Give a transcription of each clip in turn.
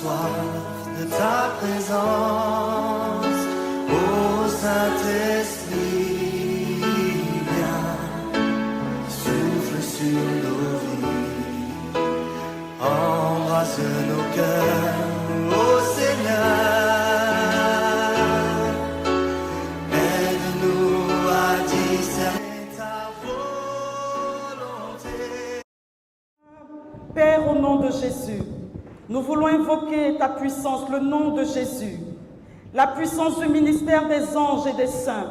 soif de ta présence, ô Saint-Esprit, viens, souffle sur nos vies, embrasse nos cœurs, ô Seigneur, aide-nous à discerner ta volonté. Père, au nom de Jésus, nous voulons invoquer ta puissance, le nom de Jésus, la puissance du ministère des anges et des saints,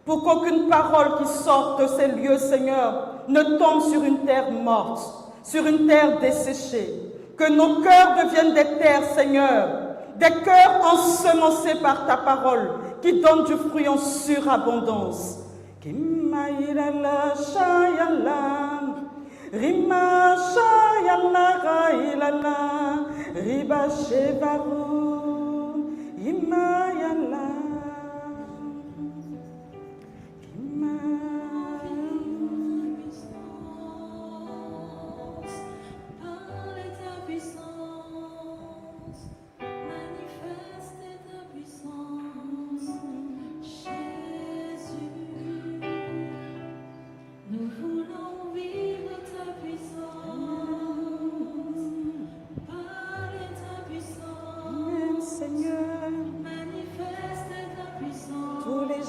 pour qu'aucune parole qui sorte de ces lieux, Seigneur, ne tombe sur une terre morte, sur une terre desséchée. Que nos cœurs deviennent des terres, Seigneur, des cœurs ensemencés par ta parole, qui donnent du fruit en surabondance. Rima shayala gailala riba shevaru imayala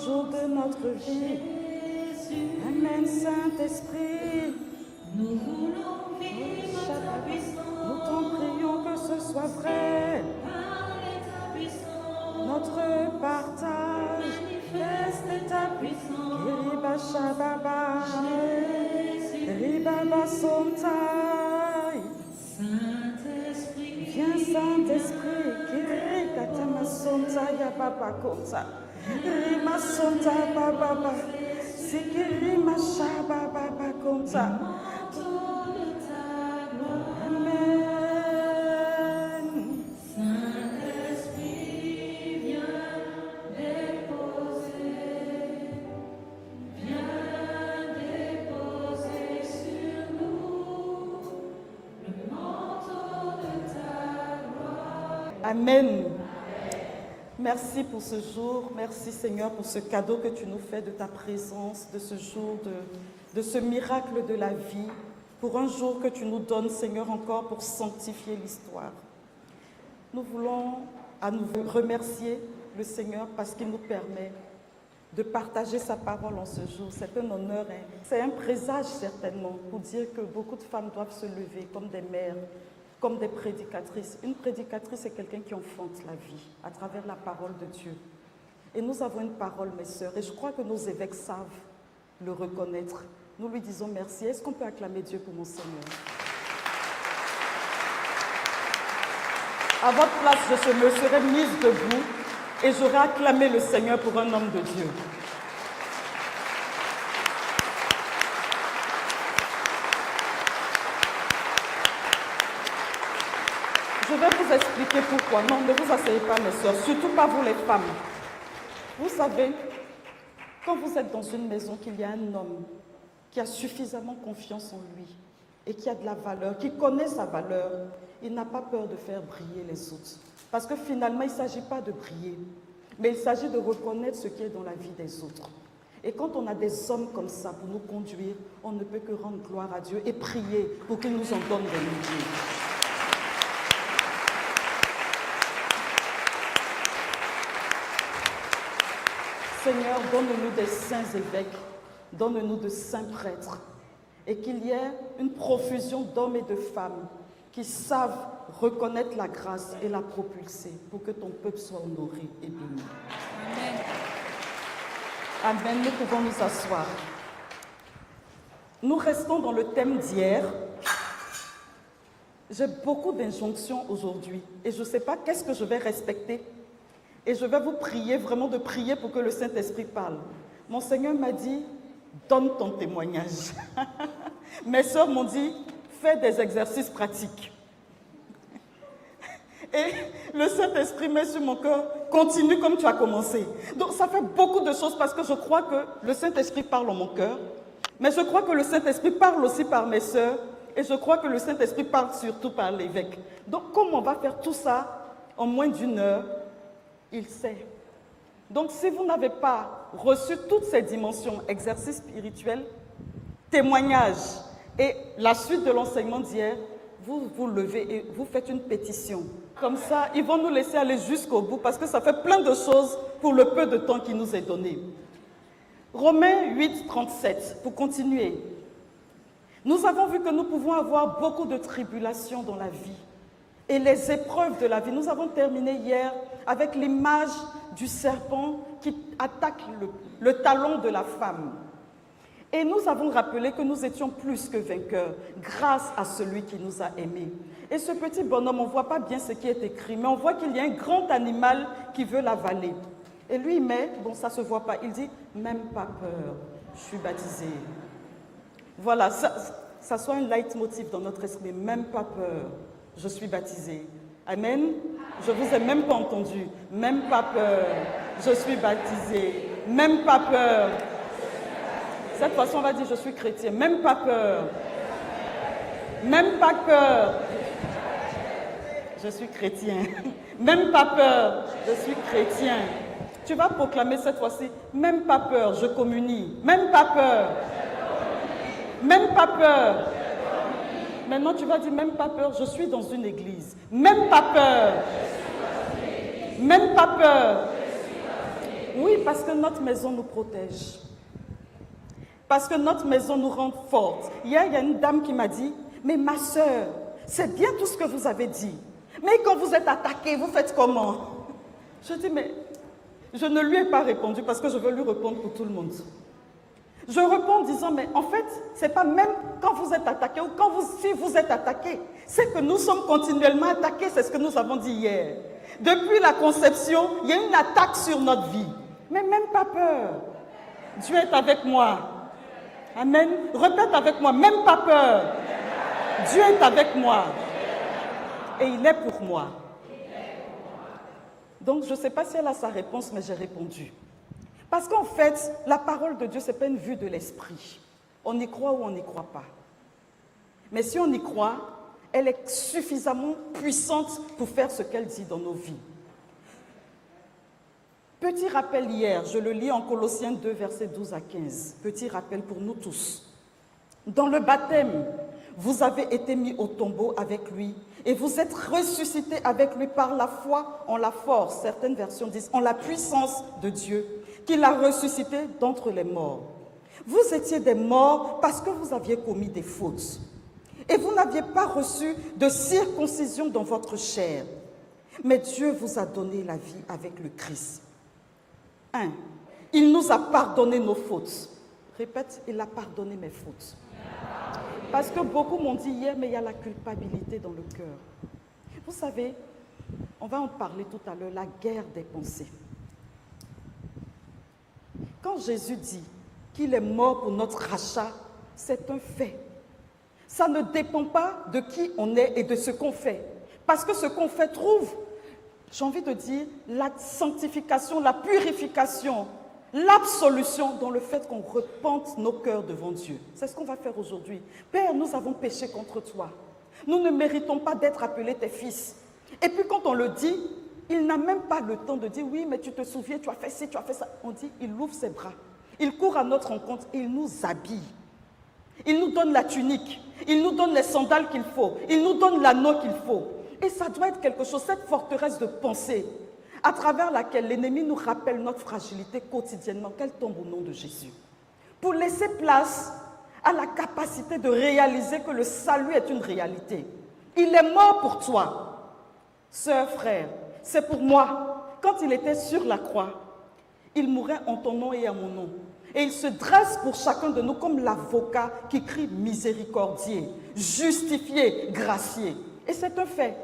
de notre vie. Amen, Saint-Esprit. Nous voulons vivre ta puissance. Nous t'en prions que ce soit vrai. Parler ta puissance. Notre partage. Manifeste ta puissance. Kiriba Shababa. Jésus. Ribaba Sontai. Saint-Esprit. Viens, Saint-Esprit. Kirika Tama Sontai Baba Konta. Rima Sonta Baba, Sikirima Shaba Baba Konta. Amen. Saint-Esprit, viens déposer sur nous le manteau de ta gloire. Amen. Merci pour ce jour, merci Seigneur pour ce cadeau que tu nous fais de ta présence, de ce jour, de ce miracle de la vie, pour un jour que tu nous donnes Seigneur encore pour sanctifier l'histoire. Nous voulons à nouveau remercier le Seigneur parce qu'il nous permet de partager sa parole en ce jour. C'est un honneur, c'est un présage certainement pour dire que beaucoup de femmes doivent se lever comme des mères, comme des prédicatrices. Une prédicatrice, c'est quelqu'un qui enfante la vie à travers la parole de Dieu. Et nous avons une parole, mes sœurs, et je crois que nos évêques savent le reconnaître. Nous lui disons merci. Est-ce qu'on peut acclamer Dieu pour mon Seigneur? À votre place, je me serais mise debout et j'aurais acclamé le Seigneur pour un homme de Dieu. Je vais vous expliquer pourquoi. Non, ne vous asseyez pas, mes soeurs, surtout pas vous les femmes. Vous savez, quand vous êtes dans une maison, qu'il y a un homme qui a suffisamment confiance en lui et qui a de la valeur, qui connaît sa valeur, il n'a pas peur de faire briller les autres. Parce que finalement, il ne s'agit pas de briller, mais il s'agit de reconnaître ce qui est dans la vie des autres. Et quand on a des hommes comme ça pour nous conduire, on ne peut que rendre gloire à Dieu et prier pour qu'il nous en donne des milliers. Seigneur, donne-nous des saints évêques, donne-nous de saints prêtres, et qu'il y ait une profusion d'hommes et de femmes qui savent reconnaître la grâce et la propulser pour que ton peuple soit honoré et béni. Amen. Amen. Nous pouvons nous asseoir. Nous restons dans le thème d'hier. J'ai beaucoup d'injonctions aujourd'hui et je ne sais pas qu'est-ce que je vais respecter. Et je vais vous prier, vraiment de prier pour que le Saint-Esprit parle. Mon Seigneur m'a dit, donne ton témoignage. Mes sœurs m'ont dit, fais des exercices pratiques. Et le Saint-Esprit met sur mon cœur, continue comme tu as commencé. Donc ça fait beaucoup de choses parce que je crois que le Saint-Esprit parle en mon cœur, mais je crois que le Saint-Esprit parle aussi par mes sœurs Et je crois que le Saint-Esprit parle surtout par l'évêque. Donc, comme on va faire tout ça en moins d'une heure, il sait. Donc, si vous n'avez pas reçu toutes ces dimensions, exercice spirituel, témoignage et la suite de l'enseignement d'hier, vous vous levez et vous faites une pétition. Comme ça, ils vont nous laisser aller jusqu'au bout parce que ça fait plein de choses pour le peu de temps qui nous est donné. Romains 8, 37, pour continuer. Nous avons vu que nous pouvons avoir beaucoup de tribulations dans la vie et les épreuves de la vie. Nous avons terminé hier avec l'image du serpent qui attaque le talon de la femme. Et nous avons rappelé que nous étions plus que vainqueurs grâce à celui qui nous a aimés. Et ce petit bonhomme, on ne voit pas bien ce qui est écrit, mais on voit qu'il y a un grand animal qui veut l'avaler. Et lui, il met, bon, ça ne se voit pas, il dit, même pas peur, je suis baptisé. Voilà, ça soit un leitmotiv dans notre esprit, même pas peur, je suis baptisé. Amen. Je ne vous ai même pas entendu, même pas peur, je suis baptisé, même pas peur. Cette fois-ci, on va dire, je suis chrétien, même pas peur. Même pas peur. Je suis chrétien. Même pas peur, je suis chrétien. Tu vas proclamer cette fois-ci, même pas peur, je communie. Même pas peur. Même pas peur. Maintenant, tu vas dire, même pas peur, je suis dans une église. Même pas peur. Même pas peur. Oui, parce que notre maison nous protège. Parce que notre maison nous rend fortes. Hier, il y a une dame qui m'a dit, mais ma soeur, c'est bien tout ce que vous avez dit. Mais quand vous êtes attaquée, vous faites comment? Je dis, mais je ne lui ai pas répondu parce que je veux lui répondre pour tout le monde. Je réponds en disant, mais en fait, ce n'est pas même quand vous êtes attaqué ou si vous êtes attaqué. C'est que nous sommes continuellement attaqués, c'est ce que nous avons dit hier. Depuis la conception, il y a une attaque sur notre vie. Mais même pas peur. Dieu est avec moi. Amen. Répète avec moi, même pas peur. Dieu est avec moi. Et il est pour moi. Donc, je ne sais pas si elle a sa réponse, mais j'ai répondu. Parce qu'en fait, la parole de Dieu, ce n'est pas une vue de l'esprit. On y croit ou on n'y croit pas. Mais si on y croit, elle est suffisamment puissante pour faire ce qu'elle dit dans nos vies. Petit rappel hier, je le lis en Colossiens 2, versets 12 à 15. Petit rappel pour nous tous. Dans le baptême, vous avez été mis au tombeau avec lui et vous êtes ressuscités avec lui par la foi en la force. Certaines versions disent en la puissance de Dieu qui l'a ressuscité d'entre les morts. Vous étiez des morts parce que vous aviez commis des fautes et vous n'aviez pas reçu de circoncision dans votre chair. Mais Dieu vous a donné la vie avec le Christ. 1. Il nous a pardonné nos fautes. Répète, il a pardonné mes fautes. Parce que beaucoup m'ont dit hier, mais il y a la culpabilité dans le cœur. Vous savez, on va en parler tout à l'heure, la guerre des pensées. Quand Jésus dit qu'il est mort pour notre rachat, c'est un fait. Ça ne dépend pas de qui on est et de ce qu'on fait. Parce que ce qu'on fait trouve, j'ai envie de dire, la sanctification, la purification, l'absolution dans le fait qu'on repente nos cœurs devant Dieu. C'est ce qu'on va faire aujourd'hui. Père, nous avons péché contre toi. Nous ne méritons pas d'être appelés tes fils. Et puis quand on le dit, il n'a même pas le temps de dire, oui, mais tu te souviens, tu as fait ci, tu as fait ça. On dit, il ouvre ses bras. Il court à notre rencontre et il nous habille. Il nous donne la tunique. Il nous donne les sandales qu'il faut. Il nous donne l'anneau qu'il faut. Et ça doit être quelque chose, cette forteresse de pensée, à travers laquelle l'ennemi nous rappelle notre fragilité quotidiennement, qu'elle tombe au nom de Jésus. Pour laisser place à la capacité de réaliser que le salut est une réalité. Il est mort pour toi. Sœur, frère, c'est pour moi. Quand il était sur la croix, il mourait en ton nom et à mon nom. Et il se dresse pour chacun de nous comme l'avocat qui crie miséricordieux, justifié, gracié. Et c'est un fait.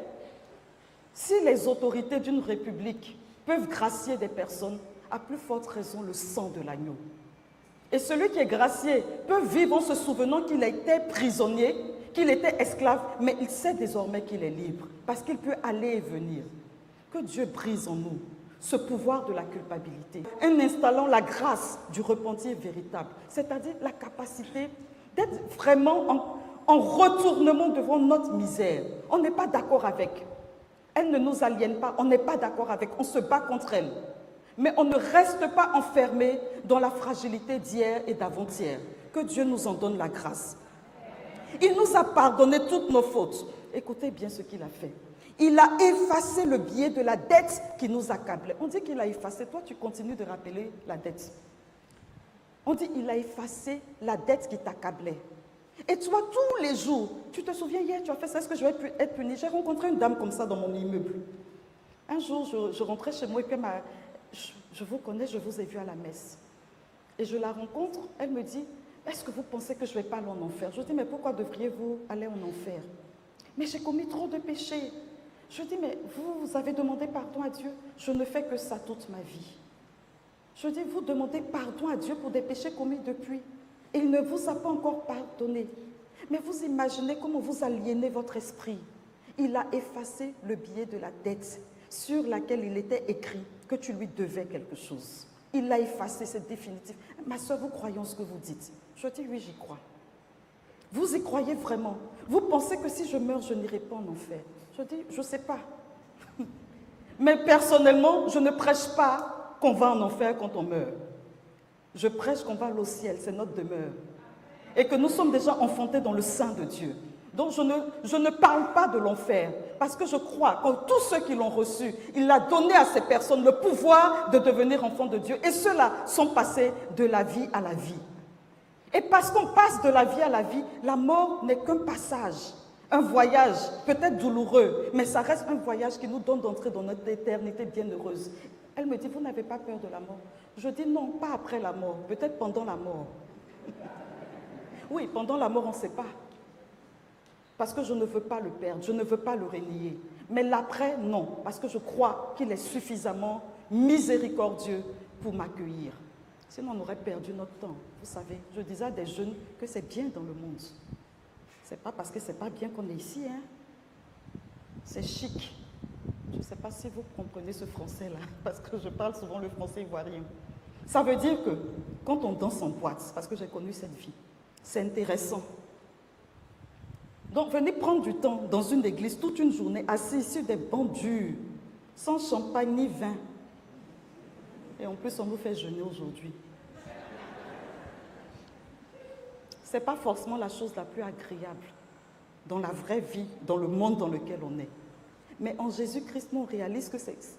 Si les autorités d'une république peuvent gracier des personnes, à plus forte raison le sang de l'agneau. Et celui qui est gracié peut vivre en se souvenant qu'il a été prisonnier, qu'il était esclave, mais il sait désormais qu'il est libre, parce qu'il peut aller et venir. Que Dieu brise en nous ce pouvoir de la culpabilité, en installant la grâce du repentir véritable, c'est-à-dire la capacité d'être vraiment en retournement devant notre misère. On n'est pas d'accord avec. Elle ne nous aliène pas, on n'est pas d'accord avec, on se bat contre elle. Mais on ne reste pas enfermé dans la fragilité d'hier et d'avant-hier. Que Dieu nous en donne la grâce. Il nous a pardonné toutes nos fautes. Écoutez bien ce qu'il a fait. Il a effacé le biais de la dette qui nous accablait. On dit qu'il a effacé, toi tu continues de rappeler la dette. On dit qu'il a effacé la dette qui t'accablait. Et toi, tous les jours, tu te souviens hier, tu as fait ça, est-ce que je vais être puni? J'ai rencontré une dame comme ça dans mon immeuble. Un jour, je rentrais chez moi et puis je vous connais, je vous ai vu à la messe. Et je la rencontre, elle me dit, est-ce que vous pensez que je ne vais pas aller en enfer? Je dis, mais pourquoi devriez-vous aller en enfer? Mais j'ai commis trop de péchés. Je dis, mais vous avez demandé pardon à Dieu? Je ne fais que ça toute ma vie. Je dis, vous demandez pardon à Dieu pour des péchés commis depuis. Et il ne vous a pas encore pardonné. Mais vous imaginez comment vous aliénez votre esprit. Il a effacé le billet de la dette sur laquelle il était écrit que tu lui devais quelque chose. Il l'a effacé, c'est définitif. Ma soeur, vous croyez en ce que vous dites? Je dis, oui, j'y crois. Vous y croyez vraiment? Vous pensez que si je meurs, je n'irai pas en enfer? Je dis, je ne sais pas. Mais personnellement, je ne prêche pas qu'on va en enfer quand on meurt. Je prêche qu'on va au ciel, c'est notre demeure. Et que nous sommes déjà enfantés dans le sein de Dieu. Donc je ne parle pas de l'enfer, parce que je crois que tous ceux qui l'ont reçu, il a donné à ces personnes le pouvoir de devenir enfants de Dieu. Et ceux-là sont passés de la vie à la vie. Et parce qu'on passe de la vie à la vie, la mort n'est qu'un passage, un voyage peut-être douloureux, mais ça reste un voyage qui nous donne d'entrer dans notre éternité bienheureuse. Elle me dit, vous n'avez pas peur de la mort? Je dis non, pas après la mort, peut-être pendant la mort. Oui, pendant la mort, on ne sait pas. Parce que je ne veux pas le perdre, je ne veux pas le renier. Mais l'après, non, parce que je crois qu'il est suffisamment miséricordieux pour m'accueillir. Sinon, on aurait perdu notre temps. Vous savez, je disais à des jeunes que c'est bien dans le monde. Ce n'est pas parce que ce n'est pas bien qu'on est ici, hein. C'est chic. Je ne sais pas si vous comprenez ce français-là, parce que je parle souvent le français ivoirien. Ça veut dire que quand on danse en boîte, parce que j'ai connu cette vie, c'est intéressant. Donc venez prendre du temps dans une église toute une journée, assis sur des bancs durs, sans champagne ni vin. Et en plus, on nous fait jeûner aujourd'hui. Ce n'est pas forcément la chose la plus agréable dans la vraie vie, dans le monde dans lequel on est. Mais en Jésus-Christ, nous, on réalise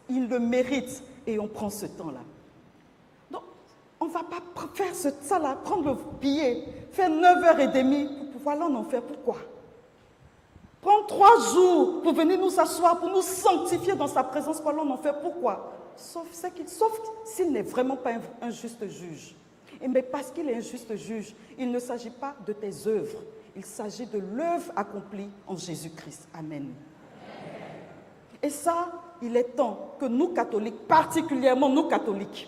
qu'il le mérite et on prend ce temps-là. Donc, on ne va pas faire ça là, prendre le billet, faire 9h30 pour pouvoir aller en enfer. Pourquoi? Prendre 3 jours pour venir nous asseoir, pour nous sanctifier dans sa présence pour aller en enfer. Pourquoi? Sauf s'il n'est vraiment pas un juste juge. Mais parce qu'il est un juste juge, il ne s'agit pas de tes œuvres, il s'agit de l'œuvre accomplie en Jésus-Christ. Amen. Et ça, il est temps que nous catholiques, particulièrement nous catholiques,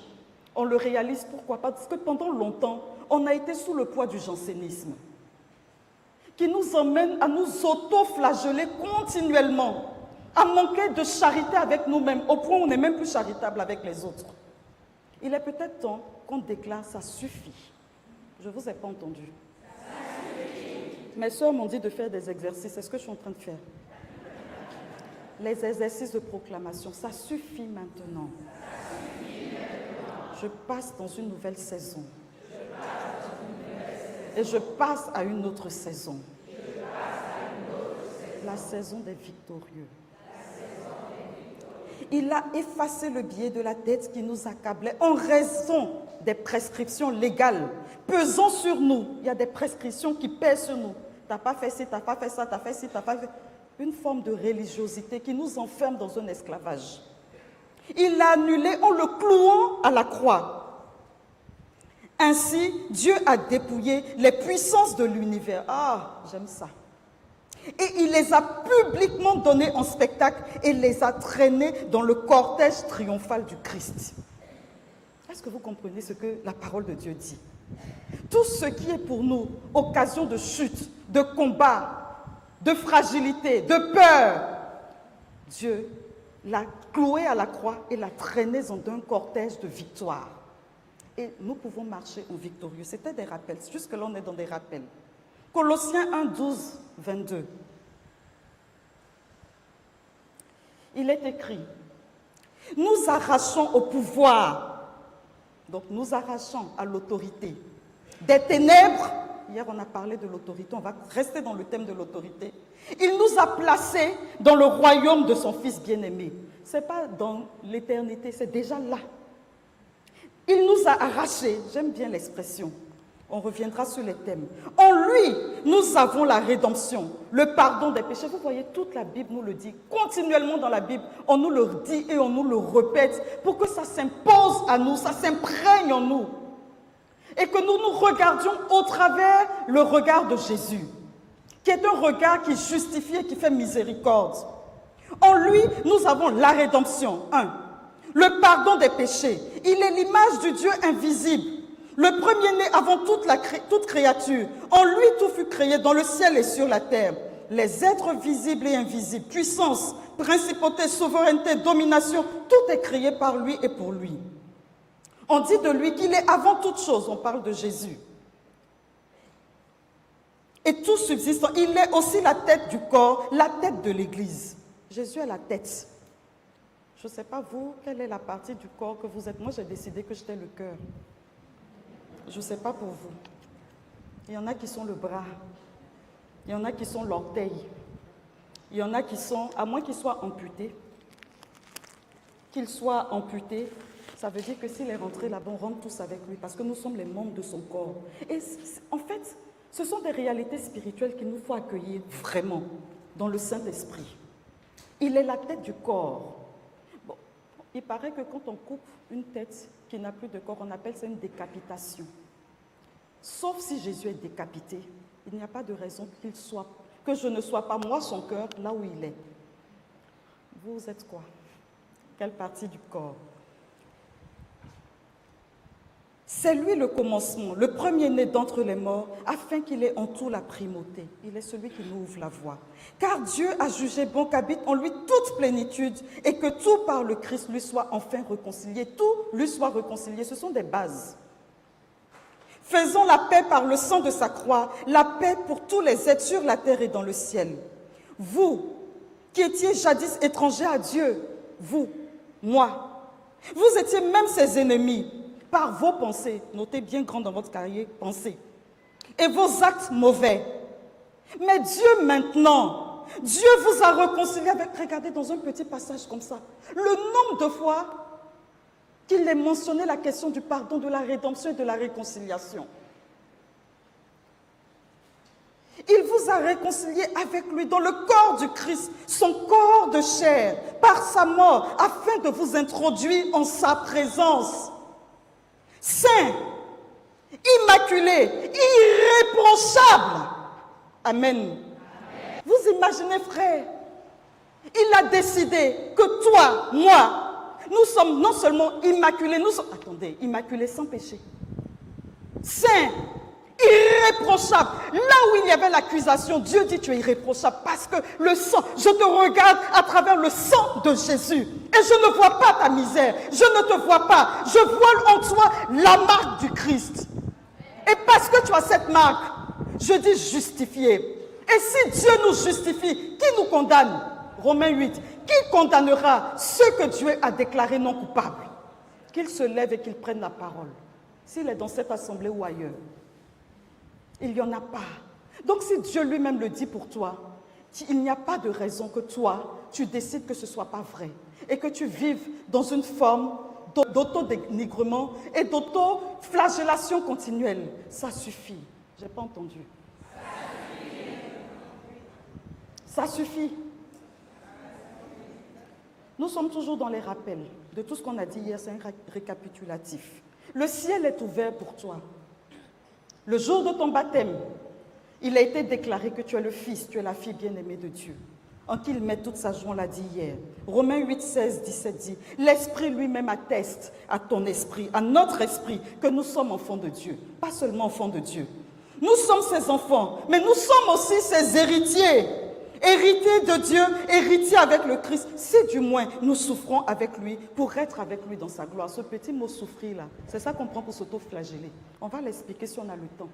on le réalise. Pourquoi? Parce que pendant longtemps, on a été sous le poids du jansénisme, qui nous emmène à nous auto-flageller continuellement, à manquer de charité avec nous-mêmes, au point où on n'est même plus charitable avec les autres. Il est peut-être temps qu'on déclare « ça suffit ». Je ne vous ai pas entendu. Mes soeurs m'ont dit de faire des exercices, c'est ce que je suis en train de faire. Les exercices de proclamation, ça suffit maintenant. Je passe dans une nouvelle saison. Et je passe à une autre saison. La saison des victorieux. Il a effacé le billet de la dette qui nous accablait en raison des prescriptions légales pesant sur nous. Il y a des prescriptions qui pèsent sur nous. Tu n'as pas fait ci, tu n'as pas fait ça, tu as fait ci, tu n'as pas fait... Une forme de religiosité qui nous enferme dans un esclavage. Il l'a annulé en le clouant à la croix. Ainsi, Dieu a dépouillé les puissances de l'univers. Ah, j'aime ça. Et il les a publiquement donnés en spectacle et les a traînés dans le cortège triomphal du Christ. Est-ce que vous comprenez ce que la parole de Dieu dit? Tout ce qui est pour nous occasion de chute, de combat, de fragilité, de peur, Dieu l'a cloué à la croix et l'a traîné dans un cortège de victoire. Et nous pouvons marcher en victorieux. C'était des rappels. Jusque-là, on est dans des rappels. Colossiens 1, 12, 22. Il est écrit, nous arrachons au pouvoir, donc nous arrachons à l'autorité des ténèbres. Hier, on a parlé de l'autorité, on va rester dans le thème de l'autorité. Il nous a placés dans le royaume de son Fils bien-aimé. Ce n'est pas dans l'éternité, c'est déjà là. Il nous a arrachés, j'aime bien l'expression, on reviendra sur les thèmes. En lui, nous avons la rédemption, le pardon des péchés. Vous voyez, toute la Bible nous le dit, continuellement dans la Bible, on nous le dit et on nous le répète pour que ça s'impose à nous, ça s'imprègne en nous. Et que nous nous regardions au travers le regard de Jésus, qui est un regard qui justifie et qui fait miséricorde. En lui, nous avons la rédemption. 1. Le pardon des péchés. Il est l'image du Dieu invisible, le premier-né avant toute créature. En lui, tout fut créé dans le ciel et sur la terre. Les êtres visibles et invisibles, puissance, principauté, souveraineté, domination, tout est créé par lui et pour lui. On dit de lui qu'il est avant toute chose, on parle de Jésus. Et tout subsistant, il est aussi la tête du corps, la tête de l'Église. Jésus est la tête. Je ne sais pas vous, quelle est la partie du corps que vous êtes. Moi, j'ai décidé que j'étais le cœur. Je ne sais pas pour vous. Il y en a qui sont le bras. Il y en a qui sont l'orteil. Il y en a qui sont, à moins qu'ils soient amputés, ça veut dire que s'il est rentré là-bas, on rentre tous avec lui, parce que nous sommes les membres de son corps. Et en fait, ce sont des réalités spirituelles qu'il nous faut accueillir vraiment dans le Saint-Esprit. Il est la tête du corps. Bon, il paraît que quand on coupe une tête qui n'a plus de corps, on appelle ça une décapitation. Sauf si Jésus est décapité, il n'y a pas de raison que je ne sois pas moi son cœur là où il est. Vous êtes quoi? Quelle partie du corps? C'est lui le commencement, le premier-né d'entre les morts, afin qu'il ait en tout la primauté. Il est celui qui nous ouvre la voie. Car Dieu a jugé bon qu'habite en lui toute plénitude et que tout par le Christ lui soit enfin réconcilié. Tout lui soit réconcilié. Ce sont des bases. Faisons la paix par le sang de sa croix, la paix pour tous les êtres sur la terre et dans le ciel. Vous, qui étiez jadis étrangers à Dieu, vous, moi, vous étiez même ses ennemis par vos pensées, notez bien grand dans votre cahier, pensées, et vos actes mauvais. Mais Dieu maintenant, Dieu vous a réconcilié avec, regardez dans un petit passage comme ça, le nombre de fois qu'il est mentionné la question du pardon, de la rédemption et de la réconciliation. Il vous a réconcilié avec lui dans le corps du Christ, son corps de chair, par sa mort, afin de vous introduire en sa présence. Saint, immaculé, irréprochable. Amen. Vous imaginez, frère, il a décidé que toi, moi, nous sommes non seulement immaculés, nous sommes, attendez, immaculés sans péché. Saint, irréprochable. Là où il y avait l'accusation, Dieu dit tu es irréprochable parce que le sang, je te regarde à travers le sang de Jésus et je ne vois pas ta misère, je ne te vois pas, je vois en toi la marque du Christ. Et parce que tu as cette marque, je dis justifié. Et si Dieu nous justifie, qui nous condamne? Romains 8. Qui condamnera ceux que Dieu a déclarés non coupables? Qu'il se lève et qu'il prenne la parole. S'il est dans cette assemblée ou ailleurs. Il n'y en a pas. Donc si Dieu lui-même le dit pour toi, il n'y a pas de raison que toi, tu décides que ce ne soit pas vrai. Et que tu vives dans une forme d'autodénigrement et d'autoflagellation continuelle. Ça suffit. Je n'ai pas entendu. Ça suffit. Nous sommes toujours dans les rappels de tout ce qu'on a dit hier, c'est un récapitulatif. Le ciel est ouvert pour toi. Le jour de ton baptême, il a été déclaré que tu es le fils, tu es la fille bien-aimée de Dieu, en qui il met toute sa joie, on l'a dit hier. Romains 8, 16, 17 dit, l'Esprit lui-même atteste à ton esprit, à notre esprit, que nous sommes enfants de Dieu, pas seulement enfants de Dieu. Nous sommes ses enfants, mais nous sommes aussi ses héritiers. Héritiers de Dieu, héritiers avec le Christ, si du moins nous souffrons avec lui pour être avec lui dans sa gloire. Ce petit mot souffrir là, c'est ça qu'on prend pour s'auto-flageller. On va l'expliquer si on a le temps.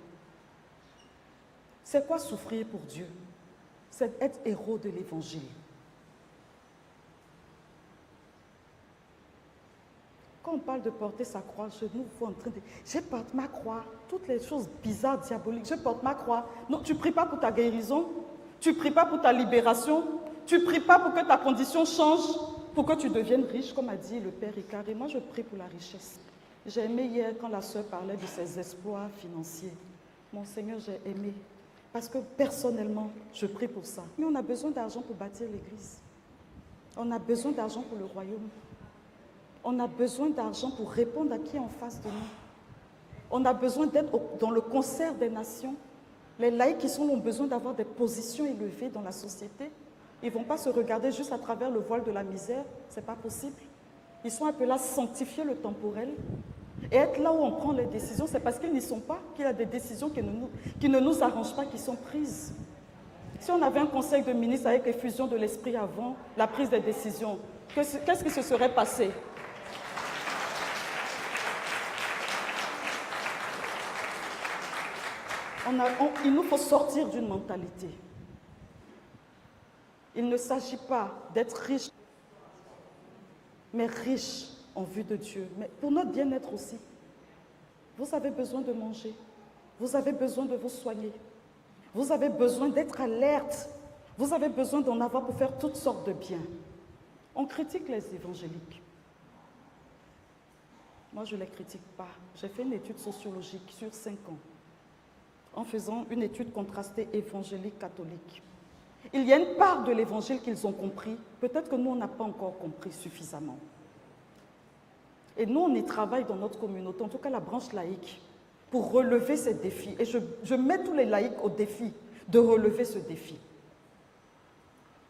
C'est quoi souffrir pour Dieu? C'est être héros de l'évangile. Quand on parle de porter sa croix, je nous vois en train de... Je porte ma croix, toutes les choses bizarres, diaboliques, je porte ma croix. Non, tu ne pries pas pour ta guérison, tu ne pries pas pour ta libération, tu ne pries pas pour que ta condition change, pour que tu deviennes riche, comme a dit le Père Icare. Et moi, je prie pour la richesse. J'ai aimé hier quand la sœur parlait de ses exploits financiers. Mon Seigneur, j'ai aimé. Parce que personnellement, je prie pour ça. Mais on a besoin d'argent pour bâtir l'église. On a besoin d'argent pour le royaume. On a besoin d'argent pour répondre à qui est en face de nous. On a besoin d'être dans le concert des nations. Les laïcs qui sont ont besoin d'avoir des positions élevées dans la société. Ils ne vont pas se regarder juste à travers le voile de la misère. Ce n'est pas possible. Ils sont appelés à sanctifier le temporel. Et être là où on prend les décisions, c'est parce qu'ils n'y sont pas, qu'il y a des décisions qui ne nous arrangent pas, qui sont prises. Si on avait un conseil de ministres avec effusion de l'esprit avant la prise des décisions, qu'est-ce qui se serait passé? Il nous faut sortir d'une mentalité. Il ne s'agit pas d'être riche, mais riche en vue de Dieu, mais pour notre bien-être aussi. Vous avez besoin de manger, vous avez besoin de vous soigner, vous avez besoin d'être alerte, vous avez besoin d'en avoir pour faire toutes sortes de biens. On critique les évangéliques. Moi, je ne les critique pas. J'ai fait une étude sociologique sur 5 ans, en faisant une étude contrastée évangélique-catholique. Il y a une part de l'évangile qu'ils ont compris, peut-être que nous, on n'a pas encore compris suffisamment. Et nous, on y travaille dans notre communauté, en tout cas la branche laïque, pour relever ces défis. Et je mets tous les laïcs au défi de relever ce défi.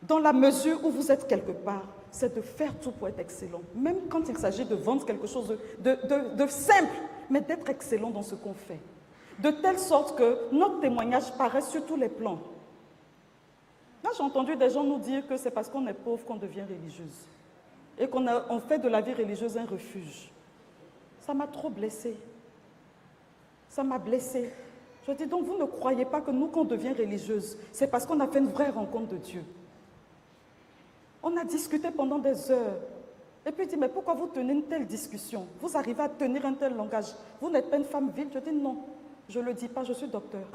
Dans la mesure où vous êtes quelque part, c'est de faire tout pour être excellent. Même quand il s'agit de vendre quelque chose de simple, mais d'être excellent dans ce qu'on fait. De telle sorte que notre témoignage paraît sur tous les plans. Là, j'ai entendu des gens nous dire que c'est parce qu'on est pauvre qu'on devient religieuse. Et qu'on fait de la vie religieuse un refuge. Ça m'a trop blessée. Ça m'a blessée. Je dis donc, vous ne croyez pas que nous, quand on devient religieuse, c'est parce qu'on a fait une vraie rencontre de Dieu. On a discuté pendant des heures. Et puis il dit, mais pourquoi vous tenez une telle discussion? Vous arrivez à tenir un tel langage. Vous n'êtes pas une femme vile? Je dis non, je ne le dis pas, je suis docteur.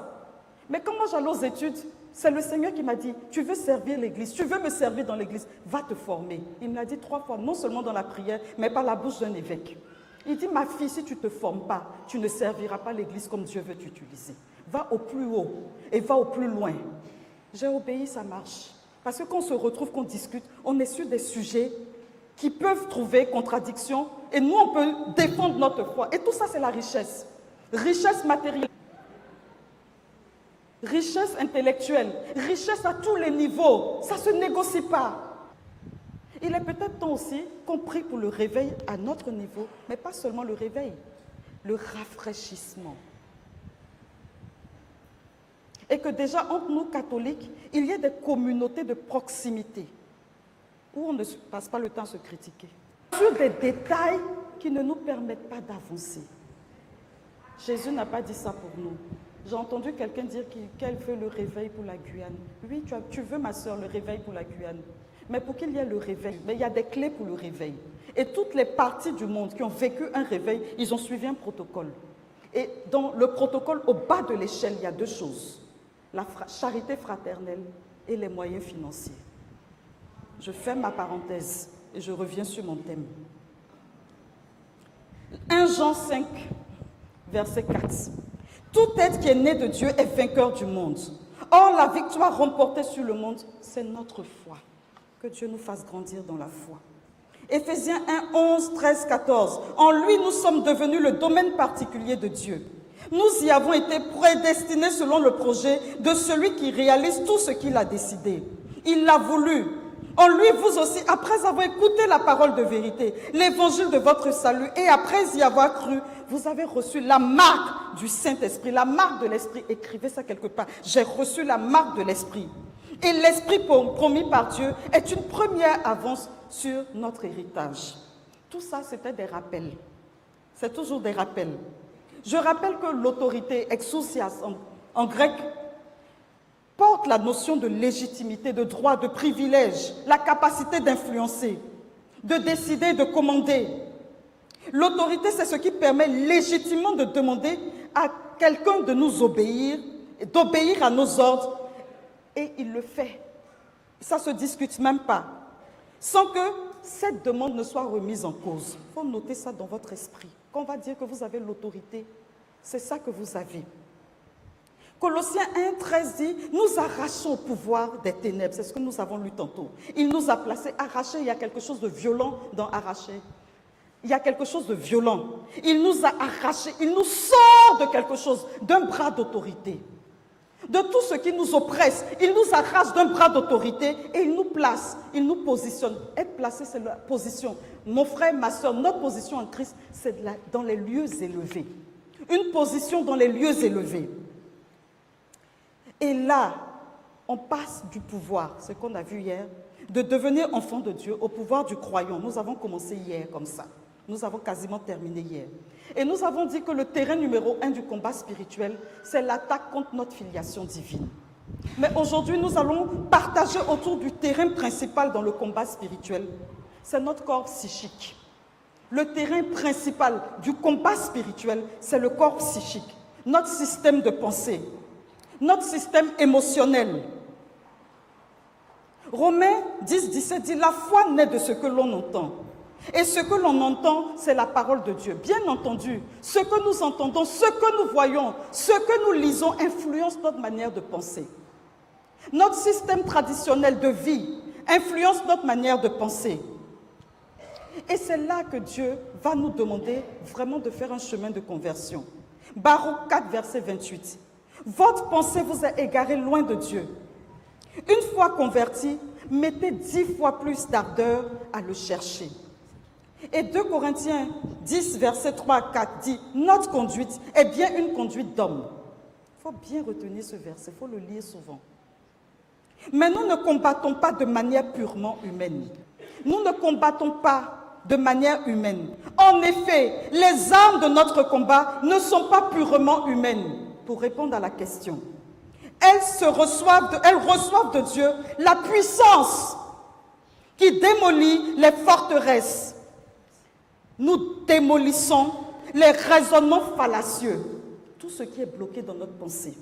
Mais quand moi j'allais aux études, c'est le Seigneur qui m'a dit, tu veux servir l'église, tu veux me servir dans l'église, va te former. Il me l'a dit 3 fois, non seulement dans la prière, mais par la bouche d'un évêque. Il dit, ma fille, si tu ne te formes pas, tu ne serviras pas l'église comme Dieu veut t'utiliser. Va au plus haut et va au plus loin. J'ai obéi, ça marche. Parce que quand on se retrouve, qu'on discute, on est sur des sujets qui peuvent trouver contradiction et nous, on peut défendre notre foi. Et tout ça, c'est la richesse. Richesse matérielle. Richesse intellectuelle, richesse à tous les niveaux, ça ne se négocie pas. Il est peut-être temps aussi qu'on prie pour le réveil à notre niveau, mais pas seulement le réveil, le rafraîchissement. Et que déjà entre nous catholiques, il y ait des communautés de proximité, où on ne passe pas le temps à se critiquer, sur des détails qui ne nous permettent pas d'avancer. Jésus n'a pas dit ça pour nous. J'ai entendu quelqu'un dire qu'elle veut le réveil pour la Guyane. Oui, tu veux, ma soeur, le réveil pour la Guyane. Mais pour qu'il y ait le réveil, mais il y a des clés pour le réveil. Et toutes les parties du monde qui ont vécu un réveil, ils ont suivi un protocole. Et dans le protocole, au bas de l'échelle, il y a 2 choses. La charité fraternelle et les moyens financiers. Je ferme ma parenthèse et je reviens sur mon thème. 1 Jean 5, verset 4. Tout être qui est né de Dieu est vainqueur du monde. Or, la victoire remportée sur le monde, c'est notre foi. Que Dieu nous fasse grandir dans la foi. Éphésiens 1, 11, 13, 14. En lui, nous sommes devenus le domaine particulier de Dieu. Nous y avons été prédestinés selon le projet de celui qui réalise tout ce qu'il a décidé. Il l'a voulu. En lui, vous aussi, après avoir écouté la parole de vérité, l'évangile de votre salut, et après y avoir cru, vous avez reçu la marque du Saint-Esprit, la marque de l'Esprit. Écrivez ça quelque part. J'ai reçu la marque de l'Esprit. Et l'Esprit promis par Dieu est une première avance sur notre héritage. Tout ça, c'était des rappels. C'est toujours des rappels. Je rappelle que l'autorité, exousias en grec, porte la notion de légitimité, de droit, de privilège, la capacité d'influencer, de décider, de commander. L'autorité, c'est ce qui permet légitimement de demander à quelqu'un de nous obéir, d'obéir à nos ordres, et il le fait. Ça ne se discute même pas, sans que cette demande ne soit remise en cause. Il faut noter ça dans votre esprit. Quand on va dire que vous avez l'autorité, c'est ça que vous avez. Colossiens 1,13 dit, nous arrachons au pouvoir des ténèbres. C'est ce que nous avons lu tantôt. Il nous a placés, arrachés, il y a quelque chose de violent dans arracher. Il y a quelque chose de violent. Il nous a arrachés, il nous sort de quelque chose, d'un bras d'autorité. De tout ce qui nous oppresse, il nous arrache d'un bras d'autorité et il nous place, il nous positionne. Être placé, c'est la position. Mon frère, ma soeur, notre position en Christ, c'est dans les lieux élevés. Une position dans les lieux élevés. Et là, on passe du pouvoir, ce qu'on a vu hier, de devenir enfant de Dieu au pouvoir du croyant. Nous avons commencé hier comme ça. Nous avons quasiment terminé hier. Et nous avons dit que le terrain numéro 1 du combat spirituel, c'est l'attaque contre notre filiation divine. Mais aujourd'hui, nous allons partager autour du terrain principal dans le combat spirituel. C'est notre corps psychique. Le terrain principal du combat spirituel, c'est le corps psychique. Notre système de pensée, notre système émotionnel. Romains 10, 17 dit, la foi naît de ce que l'on entend. Et ce que l'on entend, c'est la parole de Dieu. Bien entendu, ce que nous entendons, ce que nous voyons, ce que nous lisons influence notre manière de penser. Notre système traditionnel de vie influence notre manière de penser. Et c'est là que Dieu va nous demander vraiment de faire un chemin de conversion. Baruch 4, verset 28. Votre pensée vous a égaré loin de Dieu. Une fois converti, mettez 10 fois plus d'ardeur à le chercher. Et 2 Corinthiens 10, verset 3 à 4 dit, notre conduite est bien une conduite d'homme. Il faut bien retenir ce verset, il faut le lire souvent. Mais nous ne combattons pas de manière purement humaine. Nous ne combattons pas de manière humaine. En effet, les armes de notre combat ne sont pas purement humaines. Pour répondre à la question, elles reçoivent de Dieu la puissance qui démolit les forteresses. Nous démolissons les raisonnements fallacieux, tout ce qui est bloqué dans notre pensée.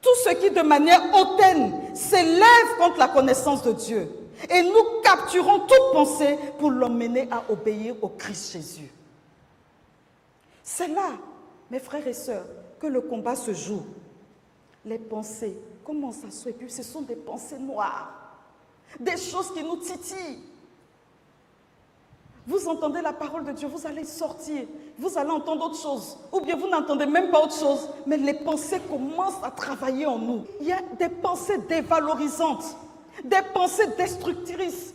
Tout ce qui de manière hautaine s'élève contre la connaissance de Dieu. Et nous capturons toute pensée pour l'emmener à obéir au Christ Jésus. C'est là, mes frères et sœurs, que le combat se joue. Les pensées, comment ça se fait? Et puis ce sont des pensées noires, des choses qui nous titillent. Vous entendez la parole de Dieu, vous allez sortir, vous allez entendre autre chose. Ou bien vous n'entendez même pas autre chose, mais les pensées commencent à travailler en nous. Il y a des pensées dévalorisantes, des pensées destructrices.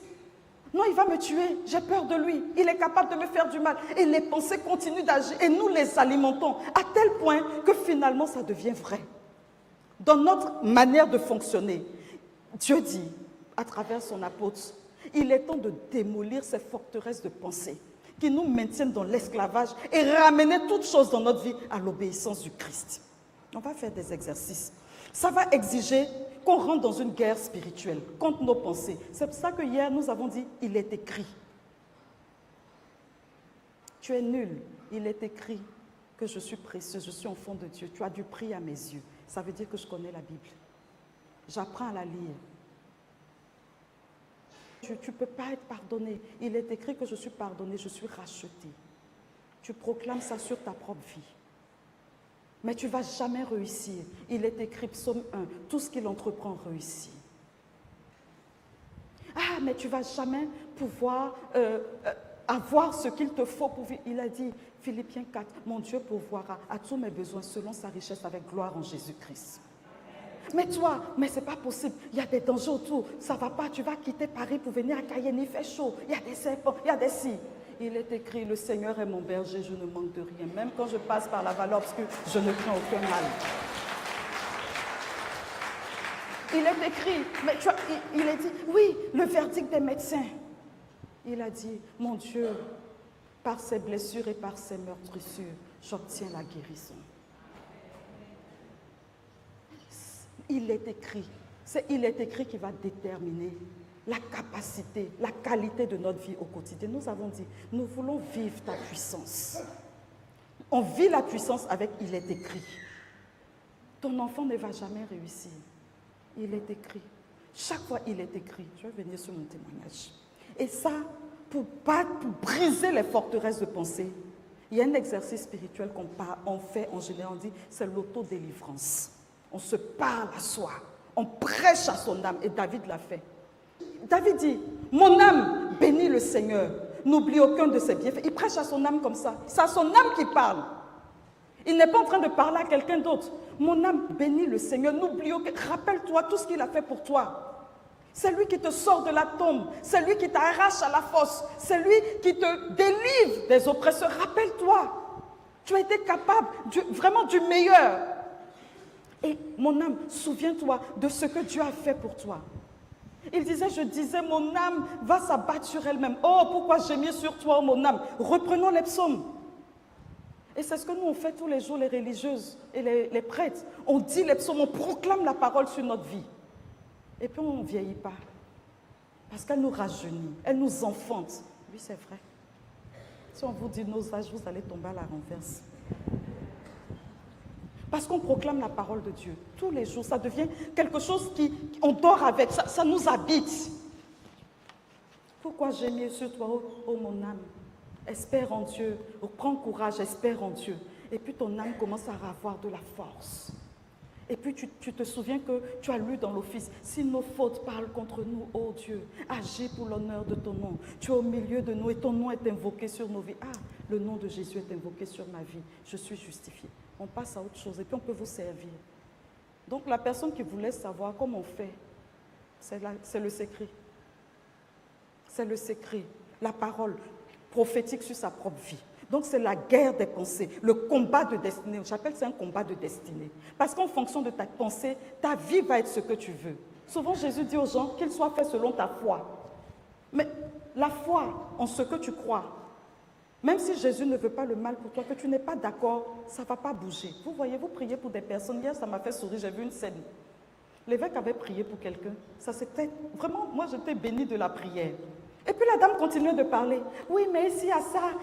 Non, il va me tuer, j'ai peur de lui, il est capable de me faire du mal. Et les pensées continuent d'agir et nous les alimentons à tel point que finalement ça devient vrai. Dans notre manière de fonctionner, Dieu dit, à travers son apôtre, il est temps de démolir ces forteresses de pensée qui nous maintiennent dans l'esclavage et ramener toutes choses dans notre vie à l'obéissance du Christ. On va faire des exercices. Ça va exiger qu'on rentre dans une guerre spirituelle contre nos pensées. C'est pour ça que hier, nous avons dit, il est écrit. Tu es nul. Il est écrit que je suis précieux, je suis enfant de Dieu. Tu as du prix à mes yeux. Ça veut dire que je connais la Bible. J'apprends à la lire. Tu ne peux pas être pardonné. Il est écrit que je suis pardonné, je suis racheté. Tu proclames ça sur ta propre vie. Mais tu ne vas jamais réussir. Il est écrit, psaume 1, tout ce qu'il entreprend réussit. Ah, mais tu ne vas jamais pouvoir avoir ce qu'il te faut pour vivre. Il a dit, Philippiens 4, mon Dieu pourvoira à tous mes besoins selon sa richesse avec gloire en Jésus-Christ. Mais toi, mais ce n'est pas possible. Il y a des dangers autour. Ça ne va pas. Tu vas quitter Paris pour venir à Cayenne. Il fait chaud. Il y a des serpents. Il y a des scies. Il est écrit, le Seigneur est mon berger, je ne manque de rien. Même quand je passe par la vallée obscure, je ne crains aucun mal. Il est écrit, mais tu vois, il est dit, oui, le verdict des médecins. Il a dit, mon Dieu, par ses blessures et par ses meurtrissures, j'obtiens la guérison. Il est écrit. C'est il est écrit qui va déterminer la capacité, la qualité de notre vie au quotidien. Nous avons dit, nous voulons vivre ta puissance. On vit la puissance avec il est écrit. Ton enfant ne va jamais réussir. Il est écrit. Chaque fois, il est écrit. Je vais venir sur mon témoignage. Et ça, pour briser les forteresses de pensée, il y a un exercice spirituel qu'on fait en général, on dit, c'est l'autodélivrance. On se parle à soi. On prêche à son âme. Et David l'a fait. David dit, mon âme bénit le Seigneur. N'oublie aucun de ses bienfaits. Il prêche à son âme comme ça. C'est à son âme qui parle. Il n'est pas en train de parler à quelqu'un d'autre. Mon âme bénit le Seigneur. N'oublie aucun. Rappelle-toi tout ce qu'il a fait pour toi. C'est lui qui te sort de la tombe. C'est lui qui t'arrache à la fosse. C'est lui qui te délivre des oppresseurs. Rappelle-toi. Tu as été capable vraiment du meilleur. Et mon âme, souviens-toi de ce que Dieu a fait pour toi. Il disait, je disais, mon âme va s'abattre sur elle-même. Oh, pourquoi gémir sur toi, mon âme? Reprenons les psaumes. Et c'est ce que nous on fait tous les jours, les religieuses et les prêtres. On dit les psaumes, on proclame la parole sur notre vie. Et puis on ne vieillit pas. Parce qu'elle nous rajeunit, elle nous enfante. Oui, c'est vrai. Si on vous dit nos âges, vous allez tomber à la renverse. Parce qu'on proclame la parole de Dieu. Tous les jours, ça devient quelque chose on dort avec, ça nous habite. Pourquoi gémir sur toi, oh mon âme? Espère en Dieu, prends courage, espère en Dieu. Et puis ton âme commence à avoir de la force. Et puis tu te souviens que tu as lu dans l'Office, si nos fautes parlent contre nous, ô Dieu, agis pour l'honneur de ton nom. Tu es au milieu de nous et ton nom est invoqué sur nos vies. Ah, le nom de Jésus est invoqué sur ma vie, je suis justifié. On passe à autre chose et puis on peut vous servir. Donc la personne qui voulait savoir comment on fait, c'est le secret. C'est le secret, la parole prophétique sur sa propre vie. Donc c'est la guerre des pensées, le combat de destinée. J'appelle ça un combat de destinée. Parce qu'en fonction de ta pensée, ta vie va être ce que tu veux. Souvent Jésus dit aux gens qu'il soit fait selon ta foi. Mais la foi en ce que tu crois, même si Jésus ne veut pas le mal pour toi, que tu n'es pas d'accord, ça ne va pas bouger. Vous voyez, vous priez pour des personnes. Hier, ça m'a fait sourire, j'ai vu une scène. L'évêque avait prié pour quelqu'un. Ça c'était vraiment, moi j'étais bénie de la prière. Et puis la dame continuait de parler. Oui, mais ici, il y a ça.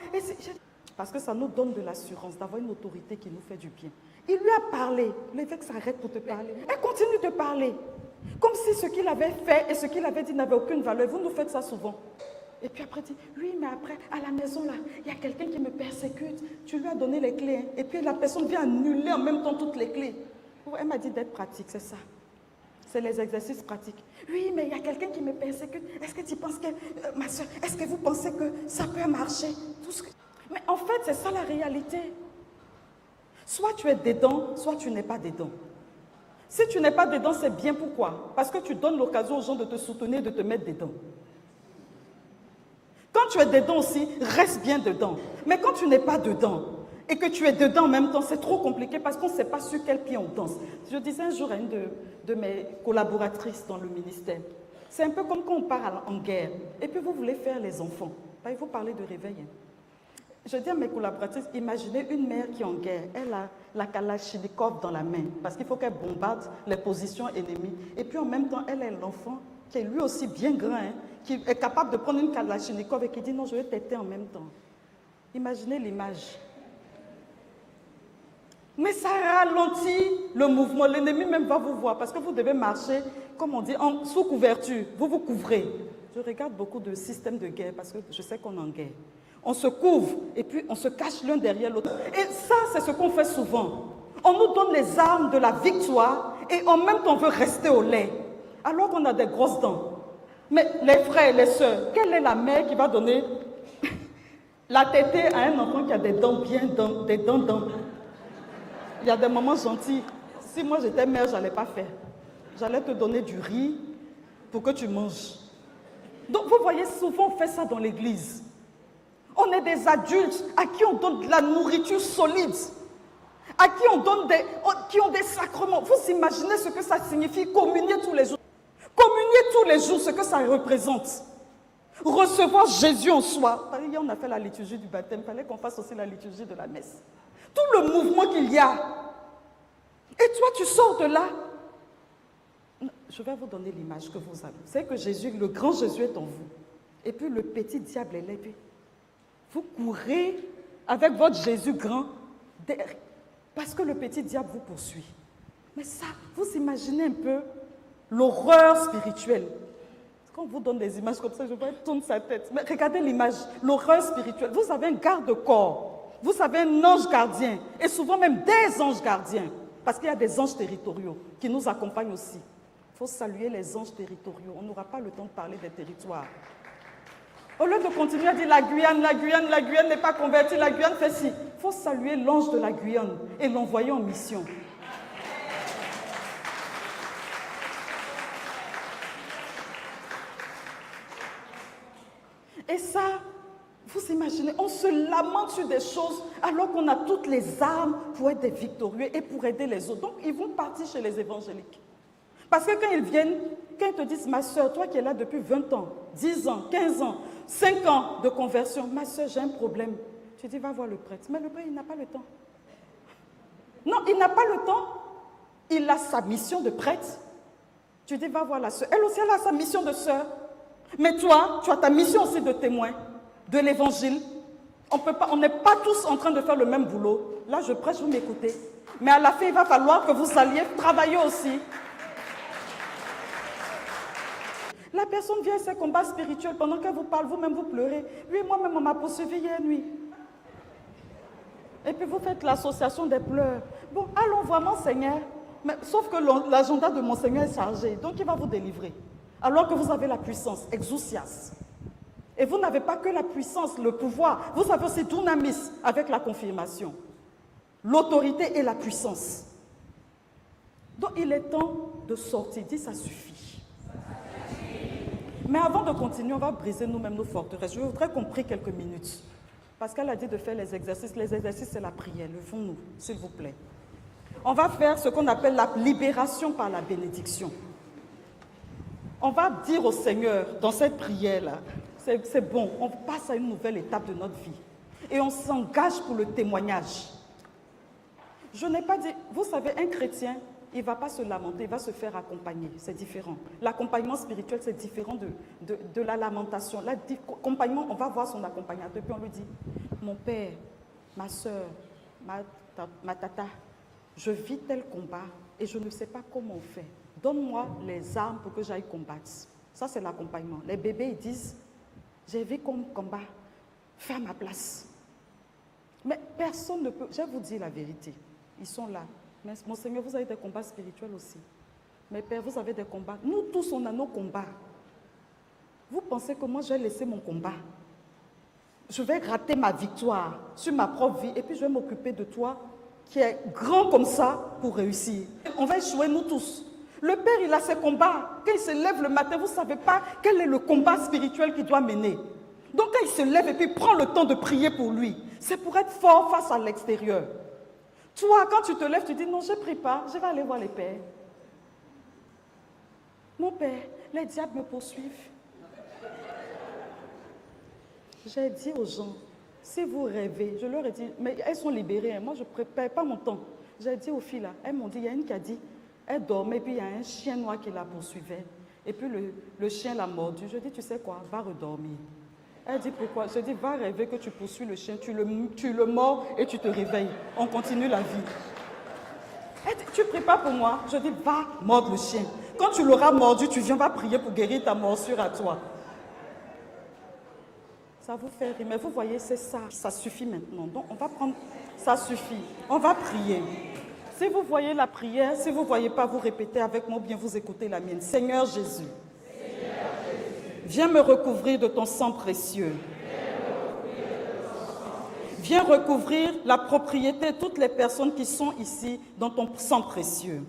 Parce que ça nous donne de l'assurance d'avoir une autorité qui nous fait du bien. Il lui a parlé. L'évêque s'arrête pour te parler. Elle continue de parler. Comme si ce qu'il avait fait et ce qu'il avait dit n'avait aucune valeur. Vous nous faites ça souvent. Et puis après, dit, oui, mais après, à la maison, là, il y a quelqu'un qui me persécute. Tu lui as donné les clés. Hein. Et puis la personne vient annuler en même temps toutes les clés. Elle m'a dit d'être pratique, c'est ça. C'est les exercices pratiques. Oui, mais il y a quelqu'un qui me persécute. Est-ce que tu penses que, ma soeur, est-ce que vous pensez que ça peut marcher? Mais en fait, c'est ça la réalité. Soit tu es dedans, soit tu n'es pas dedans. Si tu n'es pas dedans, c'est bien. Pourquoi? Parce que tu donnes l'occasion aux gens de te soutenir et de te mettre dedans. Quand tu es dedans aussi, reste bien dedans. Mais quand tu n'es pas dedans et que tu es dedans en même temps, c'est trop compliqué parce qu'on ne sait pas sur quel pied on danse. Je disais un jour à une de mes collaboratrices dans le ministère, c'est un peu comme quand on part en guerre et puis vous voulez faire les enfants. Il faut parler de réveil. Je dis à mes collaboratrices, imaginez une mère qui est en guerre, elle a la Kalachnikov dans la main parce qu'il faut qu'elle bombarde les positions ennemies. Et puis en même temps, elle est l'enfant qui est lui aussi bien grand, hein, qui est capable de prendre une Kalachnikov et qui dit non, je vais t'aider en même temps. Imaginez l'image. Mais ça ralentit le mouvement. L'ennemi même va vous voir parce que vous devez marcher, comme on dit, sous couverture. Vous vous couvrez. Je regarde beaucoup de systèmes de guerre parce que je sais qu'on est en guerre. On se couvre et puis on se cache l'un derrière l'autre. Et ça, c'est ce qu'on fait souvent. On nous donne les armes de la victoire et en même temps on veut rester au lait. Alors qu'on a des grosses dents. Mais les frères, les sœurs, quelle est la mère qui va donner la tétée à un enfant qui a des dents bien, des dents. Il y a des moments gentils. Si moi j'étais mère, je n'allais pas faire. J'allais te donner du riz pour que tu manges. Donc vous voyez, souvent on fait ça dans l'église. On est des adultes à qui on donne de la nourriture solide, à qui on donne qui ont des sacrements. Vous imaginez ce que ça signifie, communier tous les jours. Communier tous les jours, ce que ça représente. Recevoir Jésus en soi. Hier, on a fait la liturgie du baptême, il fallait qu'on fasse aussi la liturgie de la messe. Tout le mouvement qu'il y a. Et toi, tu sors de là. je vais vous donner l'image que vous avez. Vous savez que Jésus, le grand Jésus est en vous. Et puis le petit diable est là. Et puis, vous courez avec votre Jésus grand parce que le petit diable vous poursuit. Mais ça, vous imaginez un peu l'horreur spirituelle. Quand on vous donne des images comme ça, je vois, elle tourne sa tête. Mais regardez l'image, l'horreur spirituelle. Vous avez un garde-corps, vous avez un ange gardien, et souvent même des anges gardiens, parce qu'il y a des anges territoriaux qui nous accompagnent aussi. Il faut saluer les anges territoriaux. On n'aura pas le temps de parler des territoires. Au lieu de continuer à dire la Guyane n'est pas convertie, la Guyane fait ci. Il faut saluer l'ange de la Guyane et l'envoyer en mission. Et ça, vous imaginez, on se lamente sur des choses alors qu'on a toutes les armes pour être des victorieux et pour aider les autres. Donc, ils vont partir chez les évangéliques. Parce que quand ils viennent, quand ils te disent, ma soeur, toi qui es là depuis 20 ans, 10 ans, 15 ans, 5 ans de conversion, ma soeur, j'ai un problème. Tu dis, va voir le prêtre. Mais le prêtre, il n'a pas le temps. Non, il n'a pas le temps. Il a sa mission de prêtre. Tu dis, va voir la soeur. Elle aussi, elle a sa mission de soeur. Mais toi, tu as ta mission aussi de témoin de l'évangile. On n'est pas tous en train de faire le même boulot. Là, je prêche, vous m'écoutez. Mais à la fin, il va falloir que vous alliez travailler aussi. La personne vient à ses combats spirituels pendant qu'elle vous parle, vous-même vous pleurez. Lui, moi-même, on m'a poursuivi hier nuit. Et puis vous faites l'association des pleurs. Bon, allons voir mon Seigneur. Mais, sauf que l'agenda de mon Seigneur est chargé, donc il va vous délivrer. Alors que vous avez la puissance, exousias. Et vous n'avez pas que la puissance, le pouvoir. Vous avez aussi dunamis avec la confirmation. L'autorité et la puissance. Donc il est temps de sortir. Dis, ça suffit. Mais avant de continuer, on va briser nous-mêmes nos forteresses. Je voudrais qu'on prie quelques minutes. Parce qu'elle a dit de faire les exercices. Les exercices, c'est la prière. Levons-nous, s'il vous plaît. On va faire ce qu'on appelle la libération par la bénédiction. On va dire au Seigneur, dans cette prière-là, c'est bon, on passe à une nouvelle étape de notre vie. Et on s'engage pour le témoignage. Je n'ai pas dit, vous savez, un chrétien, il ne va pas se lamenter, il va se faire accompagner. C'est différent. L'accompagnement spirituel, c'est différent de la lamentation. L'accompagnement, on va voir son accompagnateur, puis on lui dit, mon père, ma soeur, ma tata, je vis tel combat et je ne sais pas comment on fait. Donne-moi les armes pour que j'aille combattre. Ça, c'est l'accompagnement. Les bébés, ils disent, j'ai vu comme combat, fais à ma place. Mais personne ne peut, je vais vous dire la vérité, ils sont là. Mais mon Seigneur, vous avez des combats spirituels aussi. Mais Père, vous avez des combats. Nous tous, on a nos combats. Vous pensez que moi, je vais laisser mon combat? Je vais rater ma victoire sur ma propre vie et puis je vais m'occuper de toi qui est grand comme ça pour réussir. On va échouer, nous tous. Le Père, il a ses combats. Quand il se lève le matin, vous ne savez pas quel est le combat spirituel qu'il doit mener. Donc quand il se lève et puis prend le temps de prier pour lui, c'est pour être fort face à l'extérieur. Toi, quand tu te lèves, tu dis, non, je ne prie pas, je vais aller voir les pères. Mon père, les diables me poursuivent. J'ai dit aux gens, si vous rêvez, je leur ai dit, mais elles sont libérées, moi je ne prépare pas mon temps. J'ai dit aux filles là, elles m'ont dit, il y a une qui a dit, elle dormait, puis il y a un chien noir qui la poursuivait. Et puis le chien l'a mordu. Je dis, tu sais quoi, va redormir. Elle dit, pourquoi? Je dis, va rêver que tu poursuis le chien, tu le mords et tu te réveilles. On continue la vie. Elle dit, tu ne pries pas pour moi? Je dis, va mordre le chien. Quand tu l'auras mordu, tu viens, va prier pour guérir ta morsure à toi. Ça vous fait rire, mais vous voyez, c'est ça. Ça suffit maintenant. Donc, on va prendre... Ça suffit. On va prier. Si vous voyez la prière, si vous ne voyez pas, vous répétez avec moi, bien vous écoutez la mienne. Seigneur Jésus, viens me recouvrir de ton sang précieux. Viens recouvrir la propriété de toutes les personnes qui sont ici dans ton sang précieux.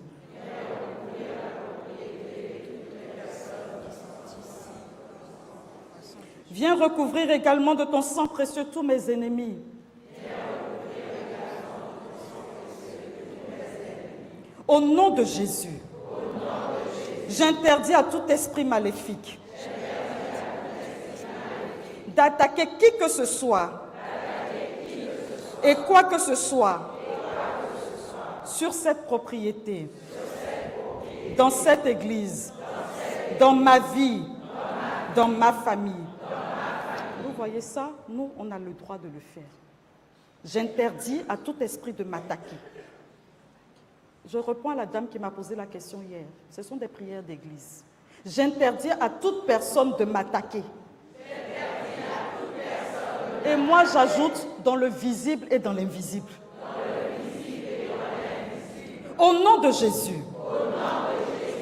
Viens recouvrir également de ton sang précieux tous mes ennemis. Au nom de Jésus, j'interdis à tout esprit maléfique d'attaquer qui que ce soit et quoi que ce soit sur cette propriété. dans cette église, dans ma vie, dans ma famille. Vous voyez ça? Nous, on a le droit de le faire. J'interdis à tout esprit de m'attaquer. Je réponds à la dame qui m'a posé la question hier. Ce sont des prières d'église. J'interdis à toute personne de m'attaquer. Et moi, j'ajoute dans le visible et dans l'invisible. Au nom de Jésus,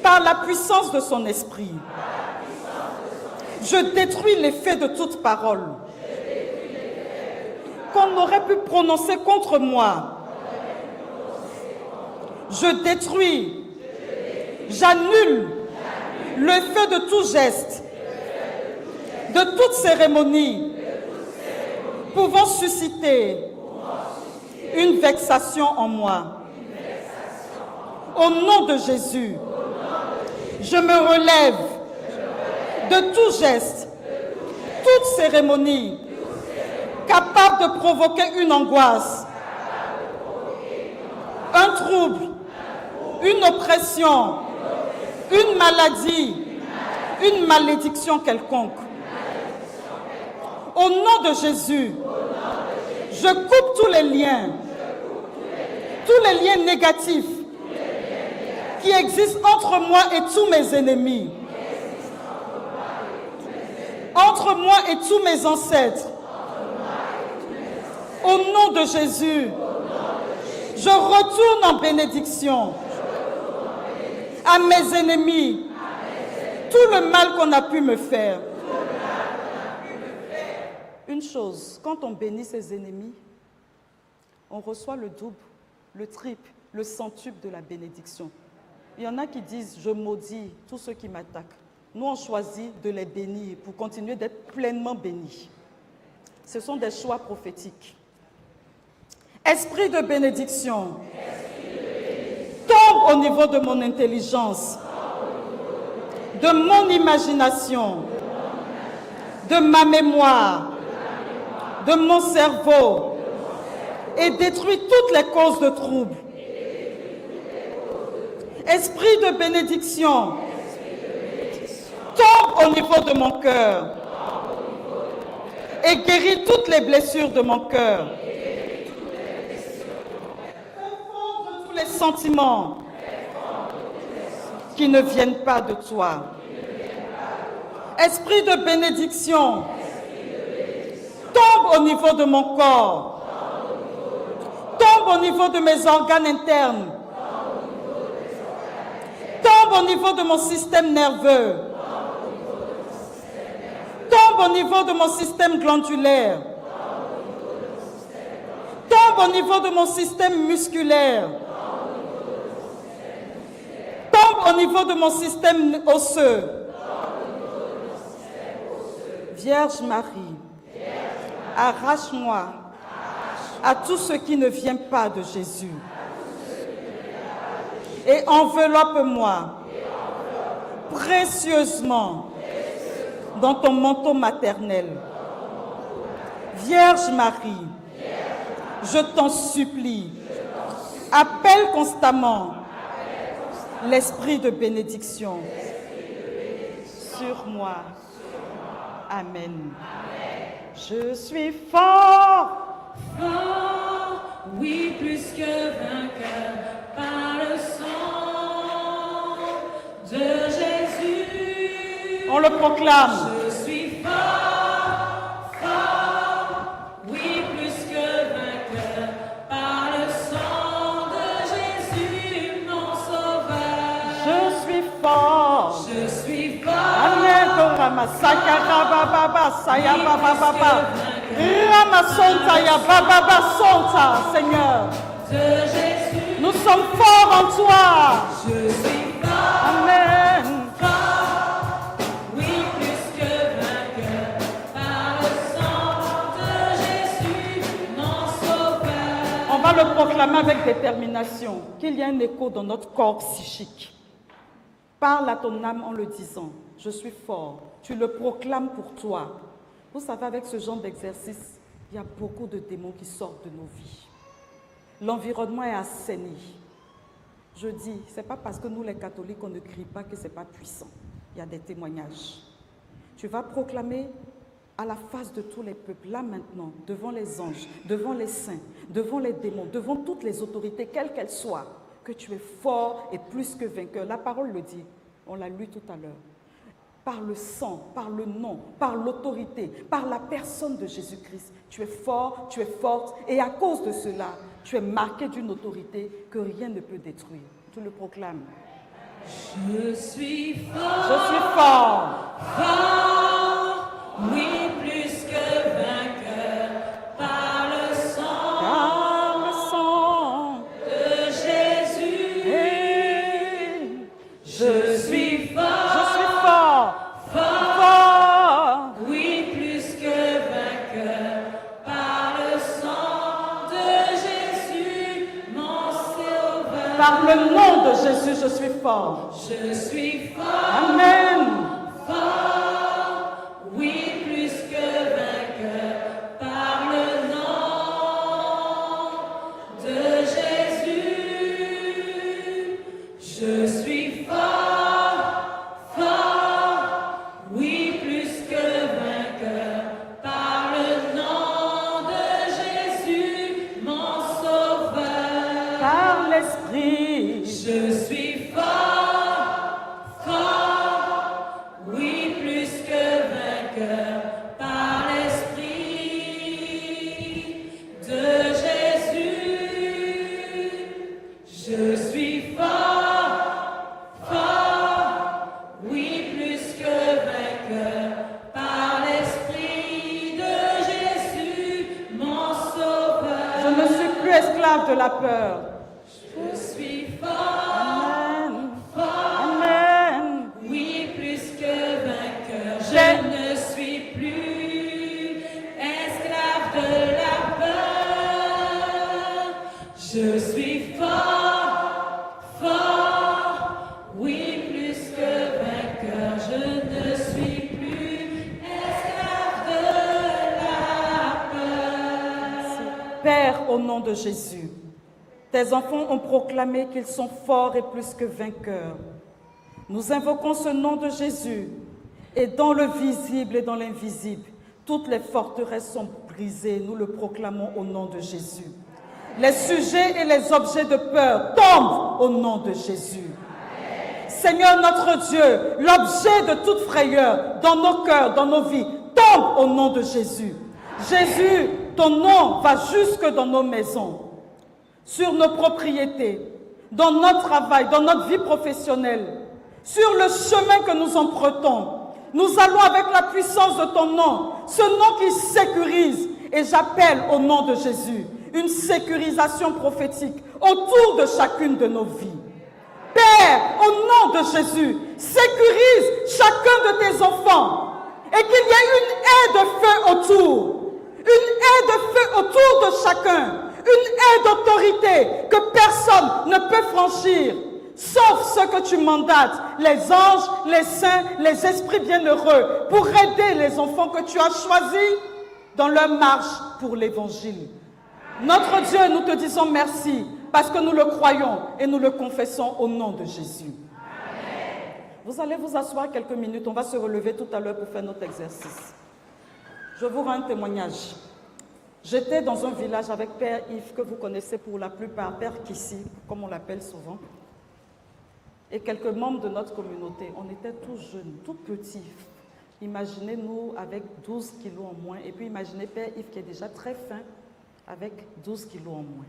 par la puissance de son esprit, je détruis l'effet de toute parole qu'on aurait pu prononcer contre moi. Je détruis, j'annule l'effet de tout geste, de toute cérémonie pouvant susciter une vexation en moi. Au nom de Jésus, je me relève de tout geste, toute cérémonie capable de provoquer une angoisse, un trouble, une oppression, une maladie, une malédiction quelconque. Au nom de Jésus, je coupe tous les liens négatifs qui existent entre moi et tous mes ennemis, entre moi et tous mes ancêtres. Au nom de Jésus, je retourne en bénédiction à mes ennemis tout le mal qu'on a pu me faire. Une chose, quand on bénit ses ennemis, on reçoit le double, le triple, le centuple de la bénédiction. Il y en a qui disent « je maudis tous ceux qui m'attaquent ». Nous, on choisit de les bénir pour continuer d'être pleinement bénis. Ce sont des choix prophétiques. Esprit de bénédiction, tombe au niveau de mon intelligence, de mon imagination, de ma mémoire, de mon cerveau et détruit toutes les causes de troubles. Esprit de bénédiction, tombe au niveau de mon cœur et guérit toutes les blessures de mon cœur. Confondre tous les sentiments qui ne viennent pas de toi. Esprit de bénédiction, tombe au niveau de mon corps, tombe au niveau de mes organes internes, tombe au niveau de mon système nerveux, tombe au niveau de mon système glandulaire, tombe au niveau de mon système musculaire, tombe au niveau de mon système osseux. Vierge Marie, arrache-moi à tout ce qui ne vient pas de Jésus et enveloppe-moi précieusement dans ton manteau maternel. Vierge Marie, je t'en supplie, appelle constamment l'esprit de bénédiction sur moi. Amen. Je suis fort, oui, plus que vainqueur par le sang de Jésus. on le proclame. Je suis fort, oui, plus que vainqueur par le sang de Jésus, mon sauveur. Je suis fort. Je suis fort. Amen. Ramasaka baba saya baba baba. Ramasonta ya baba baba sonta, Seigneur. De Jésus, Nous sommes forts en toi. je suis fort, Amen. oui, plus que vainqueur par le sang de Jésus, mon sauveur. On va le proclamer avec détermination, qu'il y a un écho dans notre corps psychique. Parle à ton âme en le disant, je suis fort. Tu le proclames pour toi. Vous savez, avec ce genre d'exercice, il y a beaucoup de démons qui sortent de nos vies. L'environnement est assaini. Je dis, ce n'est pas parce que nous les catholiques, on ne crie pas que ce n'est pas puissant. Il y a des témoignages. Tu vas proclamer à la face de tous les peuples, là maintenant, devant les anges, devant les saints, devant les démons, devant toutes les autorités, quelles qu'elles soient, que tu es fort et plus que vainqueur. La parole le dit, on l'a lu tout à l'heure. Par le sang, par le nom, par l'autorité, par la personne de Jésus-Christ, tu es fort, tu es forte, et à cause de cela, tu es marqué d'une autorité que rien ne peut détruire. Tu le proclames. Je suis fort. Je suis fort. Fort, oui, plus que vainqueur, par le sang Par le sang de Jésus. et Je suis fort. je suis fort. Fort. Oui, plus que vainqueur, par le sang de Jésus, mon sauveur. Par le nom de Jésus, je suis fort. Je suis fort. Amen. Fort, oui, plus que vainqueur, par le nom de Jésus. Je suis fort, fort, oui, plus que vainqueur, par le nom de Jésus, mon sauveur. Par l'Esprit, Je suis fort, fort, oui, plus que vainqueur, par l'Esprit de Jésus. Je suis fort, fort, oui, plus que vainqueur, par l'Esprit de Jésus, mon sauveur. je ne suis plus esclave de la peur. Je suis fort. Amen. Amen. Oui, plus que vainqueur, je J'ai- ne suis plus esclave de la peur. Je suis fort, fort, oui, plus que vainqueur, je ne suis plus esclave de la peur. Père, au nom de Jésus, tes enfants ont proclamé qu'ils sont forts et plus que vainqueurs. Nous invoquons ce nom de Jésus et dans le visible et dans l'invisible, toutes les forteresses sont brisées. Nous le proclamons au nom de Jésus. Les sujets et les objets de peur tombent au nom de Jésus. Seigneur notre Dieu, l'objet de toute frayeur dans nos cœurs, dans nos vies, tombe au nom de Jésus. Jésus, ton nom va jusque dans nos maisons, sur nos propriétés, dans notre travail, dans notre vie professionnelle, sur le chemin que nous empruntons. Nous allons avec la puissance de ton nom, ce nom qui sécurise. Et j'appelle au nom de Jésus une sécurisation prophétique autour de chacune de nos vies. Père, au nom de Jésus, sécurise chacun de tes enfants et qu'il y ait une haie de feu autour. Une haie de feu autour de chacun. Une haie d'autorité que personne ne peut franchir, sauf ceux que tu mandates, les anges, les saints, les esprits bienheureux, pour aider les enfants que tu as choisis dans leur marche pour l'évangile. Notre Dieu, nous te disons merci parce que nous le croyons et nous le confessons au nom de Jésus. Amen. Vous allez vous asseoir quelques minutes, on va se relever tout à l'heure pour faire notre exercice. Je vous rends un témoignage. J'étais dans un village avec Père Yves, que vous connaissez pour la plupart, Père Kissi, comme on l'appelle souvent, et quelques membres de notre communauté. On était tous jeunes, tout petits. Imaginez-nous avec 12 kilos en moins, et puis imaginez Père Yves qui est déjà très fin, avec 12 kilos en moins.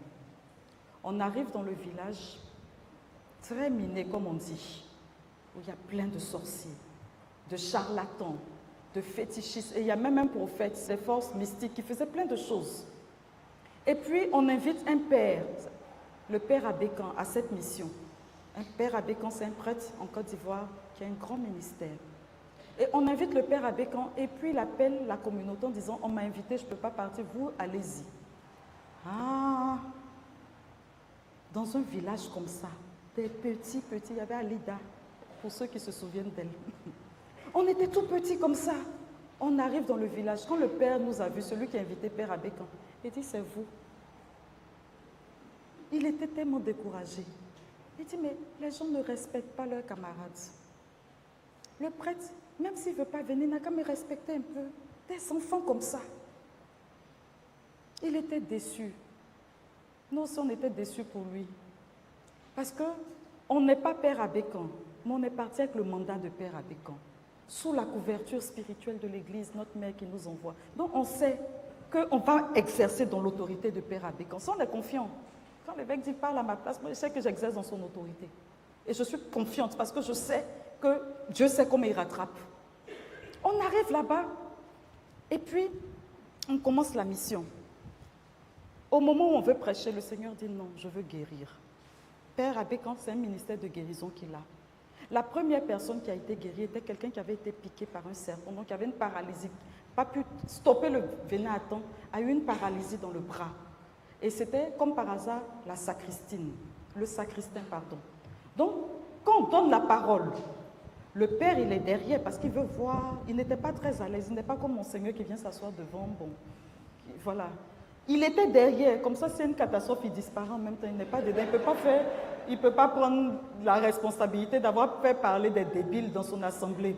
On arrive dans le village, très miné comme on dit, où il y a plein de sorciers, de charlatans, de fétichistes. Et il y a même un prophète, des forces mystiques, qui faisait plein de choses. Et puis, on invite un père, le père Abékan, à cette mission. Un père Abékan, c'est un prêtre en Côte d'Ivoire qui a un grand ministère. Et on invite le père Abékan, et puis il appelle la communauté en disant, on m'a invité, je ne peux pas partir, vous, allez-y. Ah, dans un village comme ça, des petits, il y avait Alida, pour ceux qui se souviennent d'elle. On était tout petits comme ça. On arrive dans le village. Quand le père nous a vus, celui qui a invité Père Abékan, il dit, c'est vous. Il était tellement découragé. Il dit, mais les gens ne respectent pas leurs camarades. Le prêtre, même s'il ne veut pas venir, n'a qu'à me respecter un peu. Des enfants comme ça. Il était déçu. Nous aussi, on était déçus pour lui. Parce qu'on n'est pas père à Bécan, mais on est parti avec le mandat de père à Bécan. Sous la couverture spirituelle de l'Église, notre mère qui nous envoie. Donc on sait qu'on va exercer dans l'autorité de père à Bécan. Ça, on est confiant. Quand l'évêque dit parle à ma place, moi je sais que j'exerce dans son autorité. Et je suis confiante parce que je sais que Dieu sait comment il rattrape. On arrive là-bas et puis on commence la mission. Au moment où on veut prêcher, le Seigneur dit non, je veux guérir. Père Abécan, c'est un ministère de guérison qu'il a. La première personne qui a été guérie était quelqu'un qui avait été piqué par un serpent, donc qui avait une paralysie, pas pu stopper le venin à temps, a eu une paralysie dans le bras. Et c'était comme par hasard le sacristain, pardon. Donc, quand on donne la parole, le père, il est derrière parce qu'il veut voir, il n'était pas très à l'aise, il n'est pas comme mon Seigneur qui vient s'asseoir devant, bon, voilà. Il était derrière, comme ça, c'est une catastrophe, il disparaît en même temps, il n'est pas dedans, il ne peut pas prendre la responsabilité d'avoir fait parler des débiles dans son assemblée.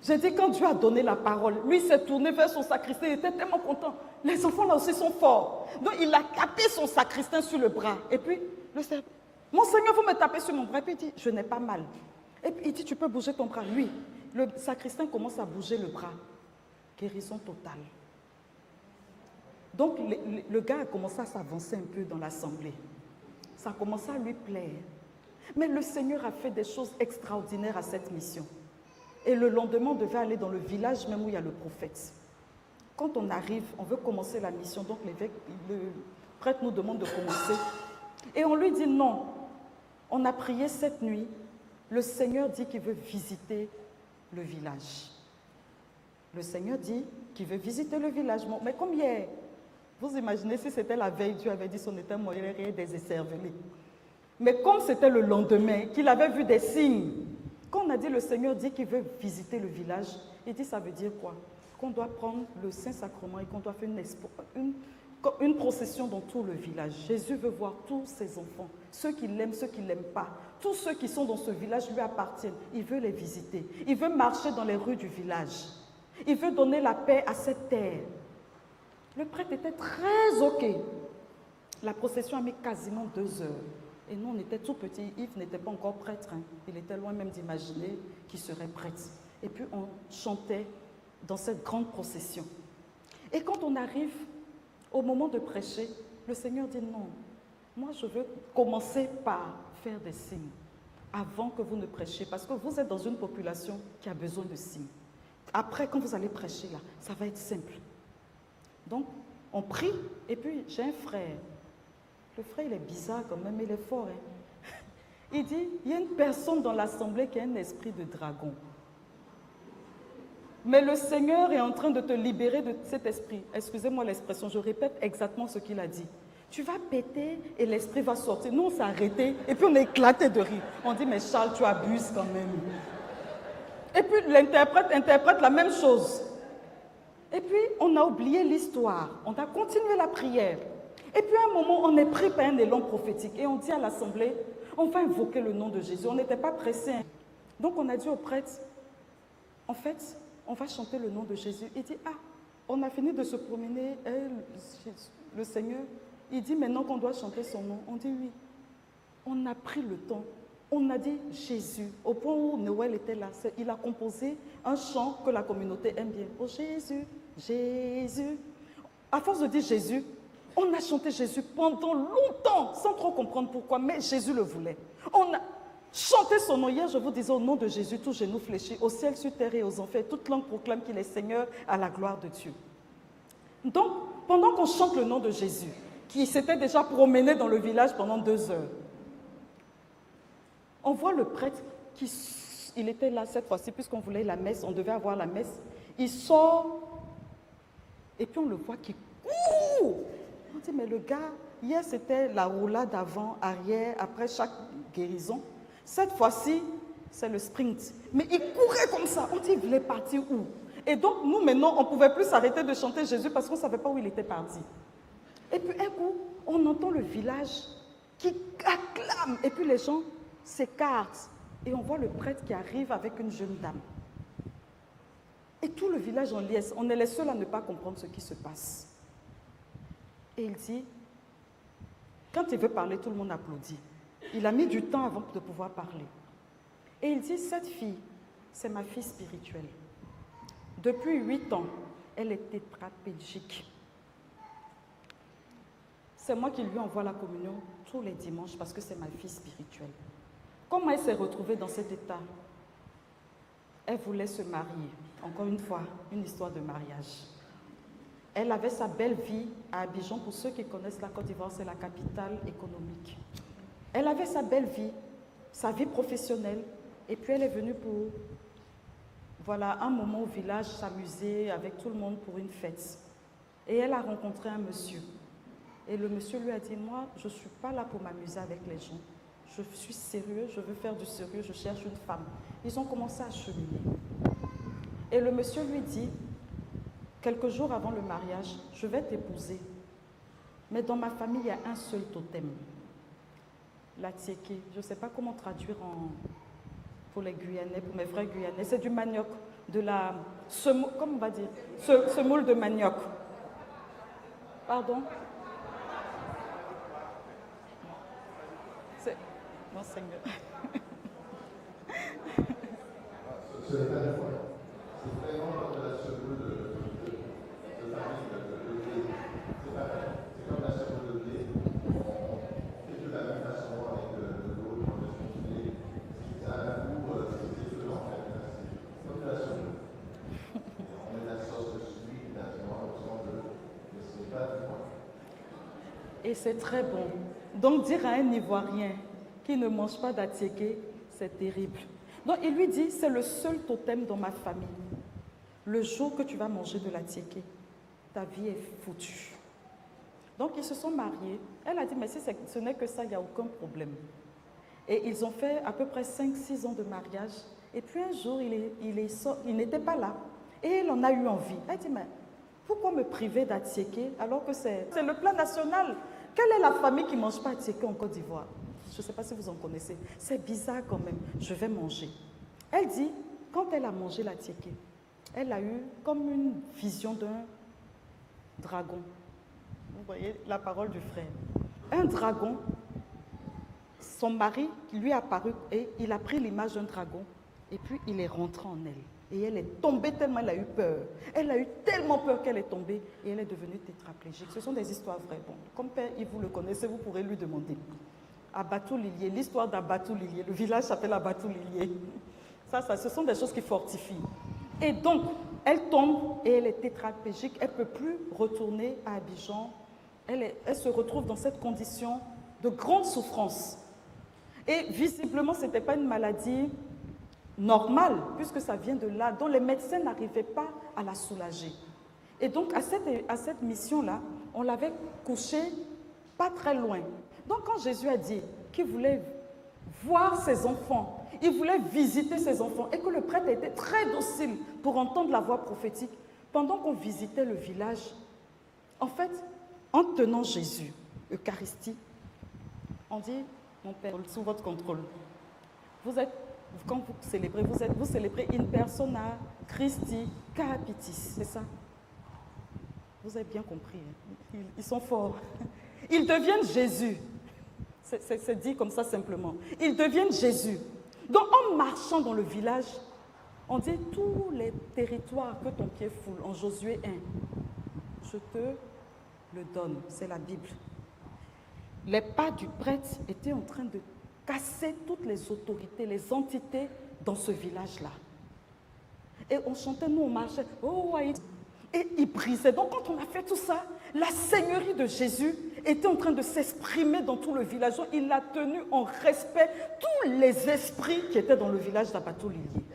J'ai dit, quand Dieu a donné la parole, lui s'est tourné vers son sacristain, il était tellement content. Les enfants là aussi sont forts. Donc il a tapé son sacristain sur le bras. Et puis, mon Seigneur, vous me tapez sur mon bras. Et puis il dit, je n'ai pas mal. Et puis il dit, tu peux bouger ton bras. Lui, le sacristain commence à bouger le bras. Guérison totale. Donc le gars a commencé à s'avancer un peu dans l'assemblée. Ça a commencé à lui plaire. Mais le Seigneur a fait des choses extraordinaires à cette mission. Et le lendemain, on devait aller dans le village même où il y a le prophète. Quand on arrive, on veut commencer la mission. Donc le prêtre nous demande de commencer. Et on lui dit non. On a prié cette nuit. Le Seigneur dit qu'il veut visiter le village. Le Seigneur dit qu'il veut visiter le village. Mais comme hier, vous imaginez si c'était la veille, Dieu avait dit son état moyen des écervelés. Mais comme c'était le lendemain, qu'il avait vu des signes, quand on a dit le Seigneur dit qu'il veut visiter le village, il dit ça veut dire quoi? Qu'on doit prendre le Saint-Sacrement et qu'on doit faire une procession dans tout le village. Jésus veut voir tous ses enfants, ceux qui l'aiment, ceux qui ne l'aiment pas. Tous ceux qui sont dans ce village lui appartiennent. Il veut les visiter. Il veut marcher dans les rues du village. Il veut donner la paix à cette terre. Le prêtre était très OK. La procession a mis quasiment 2 heures. Et nous, on était tout petits. Yves n'était pas encore prêtre. Hein. Il était loin même d'imaginer qu'il serait prêtre. Et puis, on chantait dans cette grande procession. Et quand on arrive au moment de prêcher, le Seigneur dit non. Moi, je veux commencer par faire des signes avant que vous ne prêchiez. Parce que vous êtes dans une population qui a besoin de signes. Après, quand vous allez prêcher là, ça va être simple. Donc, on prie. Et puis, j'ai un frère. Le frère, il est bizarre quand même, il est fort. Hein? Il dit, il y a une personne dans l'assemblée qui a un esprit de dragon. Mais le Seigneur est en train de te libérer de cet esprit. Excusez-moi l'expression, je répète exactement ce qu'il a dit. Tu vas péter et l'esprit va sortir. Nous, on s'est arrêtés et puis on a éclaté de rire. On dit, mais Charles, tu abuses quand même. Et puis l'interprète interprète la même chose. Et puis, on a oublié l'histoire. On a continué la prière. Et puis, à un moment, on est pris par un élan prophétique. Et on dit à l'assemblée, on va invoquer le nom de Jésus. On n'était pas pressés. Donc, on a dit au prêtre, en fait, on va chanter le nom de Jésus. Il dit, ah, on a fini de se promener. Le Seigneur, il dit maintenant qu'on doit chanter son nom. On dit oui. On a pris le temps. On a dit Jésus. Au point où Noël était là, il a composé un chant que la communauté aime bien. Oh Jésus, Jésus. À force de dire Jésus, on a chanté Jésus pendant longtemps, sans trop comprendre pourquoi, mais Jésus le voulait. On a chanté son nom. Hier, je vous disais au nom de Jésus, tous genoux fléchis, au ciel, sur terre et aux enfers, toute langue proclame qu'il est Seigneur à la gloire de Dieu. Donc, pendant qu'on chante le nom de Jésus, qui s'était déjà promené dans le village pendant 2 heures, on voit le prêtre il était là cette fois-ci, puisqu'on voulait la messe, on devait avoir la messe. Il sort et puis on le voit qui court. On dit, mais le gars, hier c'était la roulade avant, arrière, après chaque guérison. Cette fois-ci, c'est le sprint. Mais il courait comme ça. On dit, il voulait partir où? Et donc, nous maintenant, on ne pouvait plus s'arrêter de chanter Jésus parce qu'on ne savait pas où il était parti. Et puis un coup, on entend le village qui acclament. Et puis les gens s'écartent. Et on voit le prêtre qui arrive avec une jeune dame. Et tout le village en liesse. On est les seuls à ne pas comprendre ce qui se passe. Et il dit, quand il veut parler, tout le monde applaudit. Il a mis du temps avant de pouvoir parler. Et il dit, cette fille, c'est ma fille spirituelle. Depuis 8 ans, elle est tétraplégique. C'est moi qui lui envoie la communion tous les dimanches parce que c'est ma fille spirituelle. Comment elle s'est retrouvée dans cet état? Elle voulait se marier. Encore une fois, une histoire de mariage. Elle avait sa belle vie à Abidjan. Pour ceux qui connaissent la Côte d'Ivoire, c'est la capitale économique. Elle avait sa belle vie, sa vie professionnelle. Et puis elle est venue pour, voilà, un moment au village, s'amuser avec tout le monde pour une fête. Et elle a rencontré un monsieur. Et le monsieur lui a dit, moi, je ne suis pas là pour m'amuser avec les gens. Je suis sérieux, je veux faire du sérieux, je cherche une femme. Ils ont commencé à cheminer. Et le monsieur lui dit, quelques jours avant le mariage, je vais t'épouser. Mais dans ma famille, il y a un seul totem. La tiéké. Je ne sais pas comment traduire pour les Guyanais, pour mes vrais Guyanais. C'est du manioc, de la... comment on va dire? Semoule de manioc. Pardon? Mon Seigneur. Ce n'est pas une fois. C'est vraiment de la semoule de blé. C'est pareil. C'est comme la semoule de blé. On fait de la même façon avec de l'eau dans le blé. Ça a un goût, c'est feu en fait. C'est comme de la semoule. On met de la sauce dessus, naturellement, au sang de l'eau. Mais ce n'est pas du point. Et c'est très bon. Donc dire à un Ivoirien qui ne mange pas d'atiéké, c'est terrible. Donc il lui dit, c'est le seul totem dans ma famille. Le jour que tu vas manger de l'atiéké, ta vie est foutue. Donc ils se sont mariés. Elle a dit, mais si ce n'est que ça, il n'y a aucun problème. Et ils ont fait à peu près 5-6 ans de mariage. Et puis un jour, il n'était pas là. Et elle en a eu envie. Elle dit, mais pourquoi me priver d'atiéké alors que c'est le plat national? Quelle est la famille qui ne mange pas d'atiéké en Côte d'Ivoire? Je ne sais pas si vous en connaissez. C'est bizarre quand même. Je vais manger. Elle dit, quand elle a mangé la tiéké, elle a eu comme une vision d'un dragon. Vous voyez la parole du frère. Un dragon, son mari lui est apparu et il a pris l'image d'un dragon et puis il est rentré en elle. Et elle est tombée tellement elle a eu peur. Elle a eu tellement peur qu'elle est tombée et elle est devenue tétraplégique. Ce sont des histoires vraies. Bon, comme Père, vous le connaissez, vous pourrez lui demander. Abatou-Lilier, l'histoire d'Abatou-Lilier. Le village s'appelle Abatou-Lilier. Ce sont des choses qui fortifient. Et donc, elle tombe et elle est tétraplégique. Elle ne peut plus retourner à Abidjan. Elle se retrouve dans cette condition de grande souffrance. Et visiblement, ce n'était pas une maladie normale, puisque ça vient de là, dont les médecins n'arrivaient pas à la soulager. Et donc, à cette mission-là, on l'avait couchée pas très loin. Donc, quand Jésus a dit qu'il voulait voir ses enfants, il voulait visiter ses enfants, et que le prêtre était très docile pour entendre la voix prophétique, pendant qu'on visitait le village, en fait, en tenant Jésus, Eucharistie, on dit, mon Père, sous votre contrôle, quand vous célébrez, vous célébrez in persona Christi capitis, c'est ça? Vous avez bien compris, hein? Ils sont forts. Ils deviennent Jésus. C'est dit comme ça simplement. Ils deviennent Jésus. Donc en marchant dans le village, on dit tous les territoires que ton pied foule, en Josué 1, je te le donne, c'est la Bible. Les pas du prêtre étaient en train de casser toutes les autorités, les entités dans ce village-là. Et on chantait, nous on marchait, oh, et il brisait. Donc quand on a fait tout ça, la seigneurie de Jésus était en train de s'exprimer dans tout le village. Donc, il a tenu en respect tous les esprits qui étaient dans le village d'Abatou-Lilier.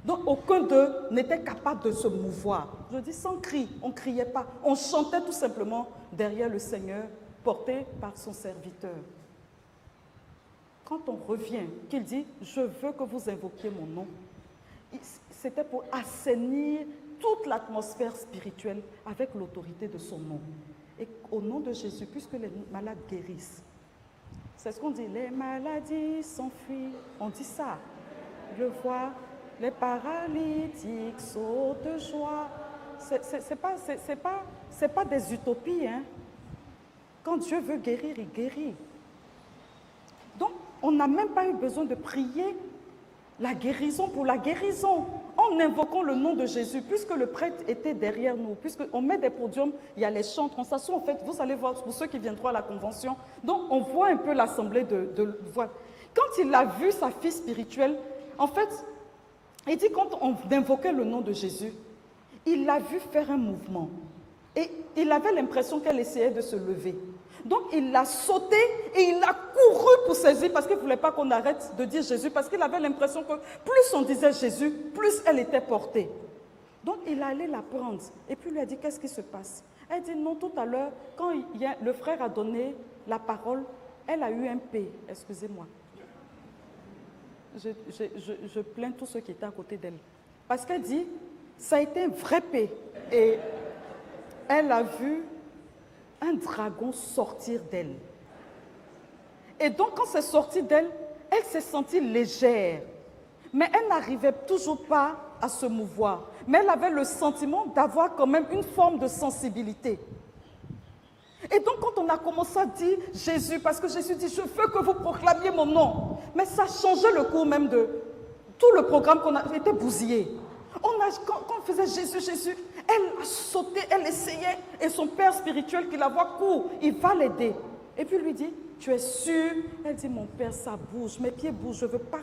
Donc aucun d'eux n'était capable de se mouvoir. Je dis sans cri, on ne criait pas. On chantait tout simplement derrière le Seigneur, porté par son serviteur. Quand on revient, qu'il dit, je veux que vous invoquiez mon nom, c'était pour assainir toute l'atmosphère spirituelle avec l'autorité de son nom. Et au nom de Jésus, puisque les malades guérissent, C'est ce qu'on dit. Les maladies s'enfuient. On dit ça. Je vois les paralytiques sautent de joie. C'est pas des utopies. Hein. Quand Dieu veut guérir, il guérit. Donc, on n'a même pas eu besoin de prier la guérison pour la guérison. En invoquant le nom de Jésus, puisque le prêtre était derrière nous, puisqu'on met des podiums, il y a les chants, on s'assoit en fait, vous allez voir, pour ceux qui viendront à la convention, donc on voit un peu l'assemblée de voir. Quand il a vu sa fille spirituelle, en fait, il dit quand on invoquait le nom de Jésus, il l'a vu faire un mouvement. Et il avait l'impression qu'elle essayait de se lever. Donc il l'a sauté et il a couru pour saisir parce qu'il ne voulait pas qu'on arrête de dire Jésus, parce qu'il avait l'impression que plus on disait Jésus, plus elle était portée. Donc il allait la prendre et puis il lui a dit qu'est-ce qui se passe? Elle dit non, tout à l'heure, quand le frère a donné la parole, elle a eu un P, excusez-moi. Je plains tous ceux qui étaient à côté d'elle. Parce qu'elle dit, ça a été un vrai P. Et elle a vu un dragon sortir d'elle. Et donc, quand c'est sorti d'elle, elle s'est sentie légère. Mais elle n'arrivait toujours pas à se mouvoir. Mais elle avait le sentiment d'avoir quand même une forme de sensibilité. Et donc, quand on a commencé à dire Jésus, parce que Jésus dit, je veux que vous proclamiez mon nom. Mais ça changeait le cours même de tout le programme qu'on a été bousillé. Quand on faisait Jésus, Jésus, elle a sauté, elle essayait. Et son père spirituel qui la voit court, il va l'aider. Et puis il lui dit, tu es sûr? Elle dit, mon père, ça bouge, mes pieds bougent, je ne veux pas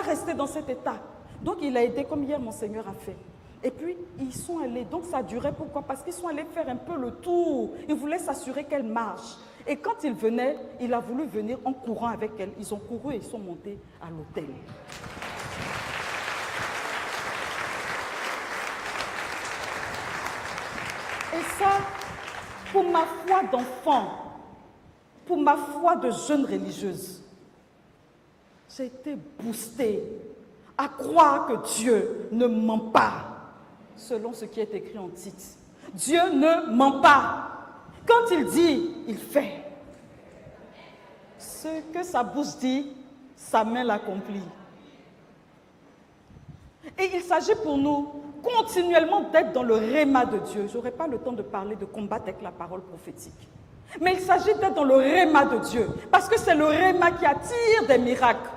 rester dans cet état. Donc il a aidé comme hier mon Seigneur a fait. Et puis ils sont allés, donc ça durait, pourquoi? Parce qu'ils sont allés faire un peu le tour. Ils voulaient s'assurer qu'elle marche. Et quand il venait, il a voulu venir en courant avec elle. Ils ont couru et ils sont montés à l'hôtel. Et ça, pour ma foi d'enfant, pour ma foi de jeune religieuse, j'ai été boostée à croire que Dieu ne ment pas, selon ce qui est écrit en titre. Dieu ne ment pas. Quand il dit, il fait. Ce que sa bouche dit, sa main l'accomplit. Et il s'agit pour nous continuellement d'être dans le réma de Dieu. Je n'aurai pas le temps de parler, de combattre avec la parole prophétique. Mais il s'agit d'être dans le réma de Dieu. Parce que c'est le réma qui attire des miracles.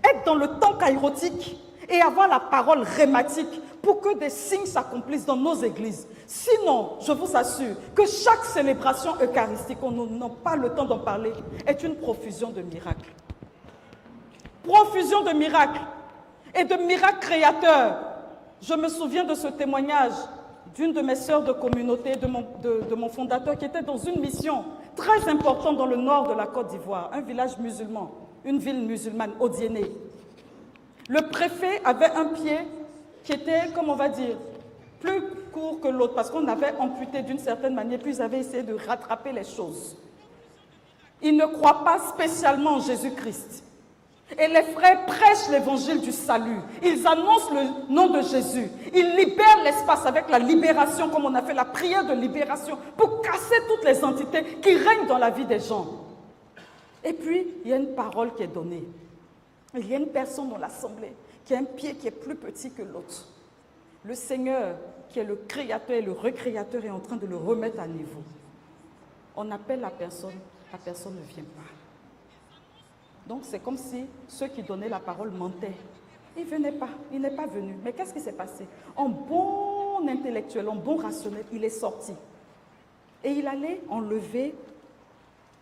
Être dans le temps kairotique et avoir la parole rématique pour que des signes s'accomplissent dans nos églises. Sinon, je vous assure que chaque célébration eucharistique, on n'a pas le temps d'en parler, est une profusion de miracles. Profusion de miracles. Et de miracles créateurs. Je me souviens de ce témoignage d'une de mes sœurs de communauté, de mon fondateur, qui était dans une mission très importante dans le nord de la Côte d'Ivoire, un village musulman, une ville musulmane, Odiéné. Le préfet avait un pied qui était, comme on va dire, plus court que l'autre, parce qu'on avait amputé d'une certaine manière, puis ils avaient essayé de rattraper les choses. Ils ne croient pas spécialement en Jésus-Christ. Et les frères prêchent l'évangile du salut. Ils annoncent le nom de Jésus. Ils libèrent l'espace avec la libération, comme on a fait la prière de libération, pour casser toutes les entités qui règnent dans la vie des gens. Et puis, il y a une parole qui est donnée. Il y a une personne dans l'assemblée qui a un pied qui est plus petit que l'autre. Le Seigneur, qui est le créateur et le recréateur, est en train de le remettre à niveau. On appelle la personne ne vient pas. Donc, c'est comme si ceux qui donnaient la parole mentaient. Il ne venait pas, il n'est pas venu. Mais qu'est-ce qui s'est passé? En bon intellectuel, en bon rationnel, il est sorti. Et il allait enlever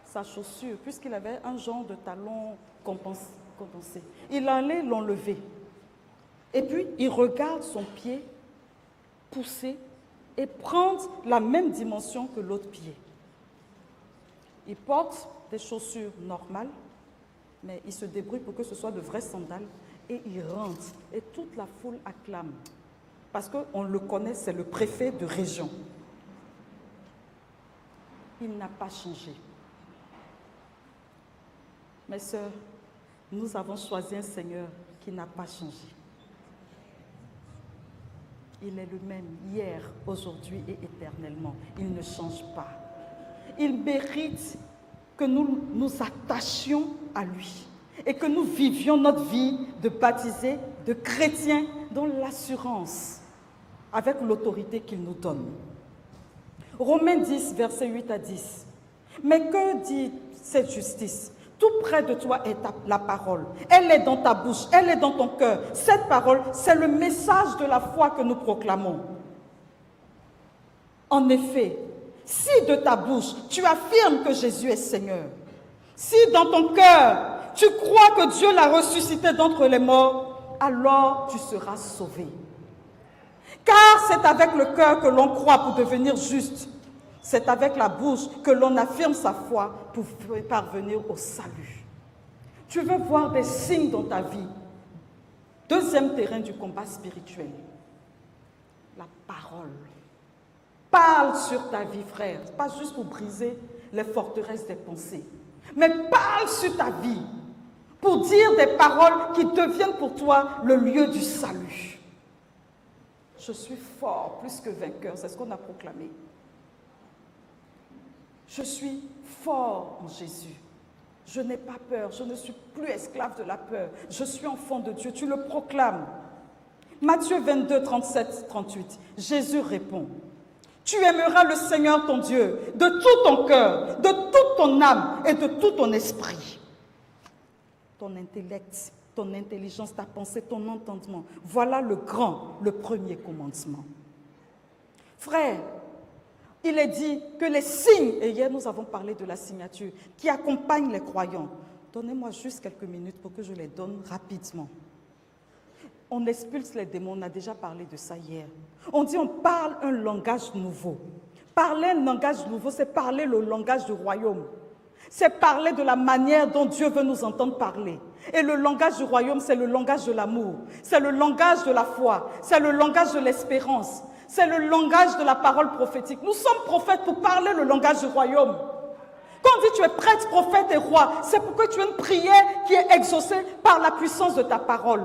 sa chaussure, puisqu'il avait un genre de talon compensé. Il allait l'enlever. Et puis, il regarde son pied pousser et prendre la même dimension que l'autre pied. Il porte des chaussures normales, mais il se débrouille pour que ce soit de vraies sandales et il rentre. Et toute la foule acclame. Parce qu'on le connaît, c'est le préfet de région. Il n'a pas changé. Mes sœurs, nous avons choisi un Seigneur qui n'a pas changé. Il est le même hier, aujourd'hui et éternellement. Il ne change pas. Il mérite que nous nous attachions à lui et que nous vivions notre vie de baptisés, de chrétiens, dans l'assurance, avec l'autorité qu'il nous donne. Romains 10, versets 8 à 10. Mais que dit cette justice? Tout près de toi est la parole. Elle est dans ta bouche, elle est dans ton cœur. Cette parole, c'est le message de la foi que nous proclamons. En effet, si de ta bouche, tu affirmes que Jésus est Seigneur, si dans ton cœur, tu crois que Dieu l'a ressuscité d'entre les morts, alors tu seras sauvé. Car c'est avec le cœur que l'on croit pour devenir juste. C'est avec la bouche que l'on affirme sa foi pour parvenir au salut. Tu veux voir des signes dans ta vie. Deuxième terrain du combat spirituel. La parole. Parle sur ta vie, frère. Pas juste pour briser les forteresses des pensées. Mais parle sur ta vie. Pour dire des paroles qui deviennent pour toi le lieu du salut. Je suis fort, plus que vainqueur. C'est ce qu'on a proclamé. Je suis fort en Jésus. Je n'ai pas peur. Je ne suis plus esclave de la peur. Je suis enfant de Dieu. Tu le proclames. Matthieu 22, 37, 38. Jésus répond. Tu aimeras le Seigneur ton Dieu de tout ton cœur, de toute ton âme et de tout ton esprit. Ton intellect, ton intelligence, ta pensée, ton entendement. Voilà le premier commandement. Frère, il est dit que les signes, et hier nous avons parlé de la signature, qui accompagnent les croyants. Donnez-moi juste quelques minutes pour que je les donne rapidement. On expulse les démons, on a déjà parlé de ça hier. On dit on parle un langage nouveau. Parler un langage nouveau, c'est parler le langage du royaume. C'est parler de la manière dont Dieu veut nous entendre parler. Et le langage du royaume, c'est le langage de l'amour. C'est le langage de la foi. C'est le langage de l'espérance. C'est le langage de la parole prophétique. Nous sommes prophètes pour parler le langage du royaume. Quand on dit tu es prêtre, prophète et roi, c'est pour que tu aies une prière qui est exaucée par la puissance de ta parole.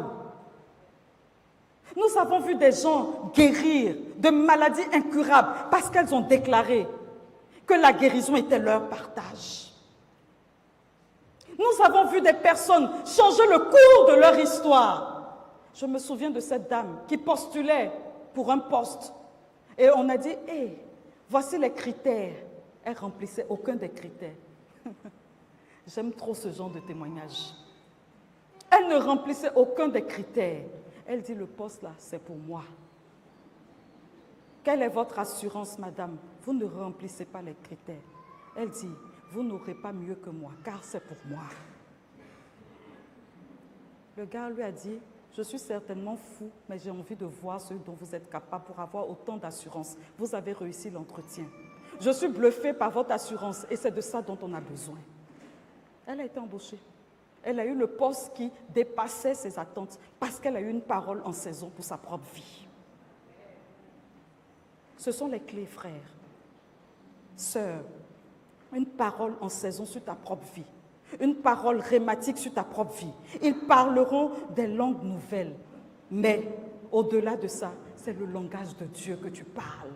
Nous avons vu des gens guérir de maladies incurables parce qu'elles ont déclaré que la guérison était leur partage. Nous avons vu des personnes changer le cours de leur histoire. Je me souviens de cette dame qui postulait pour un poste. Et on a dit, hey, voici les critères. Elle remplissait aucun des critères. J'aime trop ce genre de témoignage. Elle ne remplissait aucun des critères. Elle dit, le poste là, c'est pour moi. Quelle est votre assurance, madame? Vous ne remplissez pas les critères. Elle dit, vous n'aurez pas mieux que moi, car c'est pour moi. Le gars lui a dit, je suis certainement fou, mais j'ai envie de voir ce dont vous êtes capable pour avoir autant d'assurance. Vous avez réussi l'entretien. Je suis bluffée par votre assurance et c'est de ça dont on a besoin. Elle a été embauchée. Elle a eu le poste qui dépassait ses attentes parce qu'elle a eu une parole en saison pour sa propre vie. Ce sont les clés, frères. Sœurs, une parole en saison sur ta propre vie. Une parole rhématique sur ta propre vie. Ils parleront des langues nouvelles. Mais au-delà de ça, c'est le langage de Dieu que tu parles.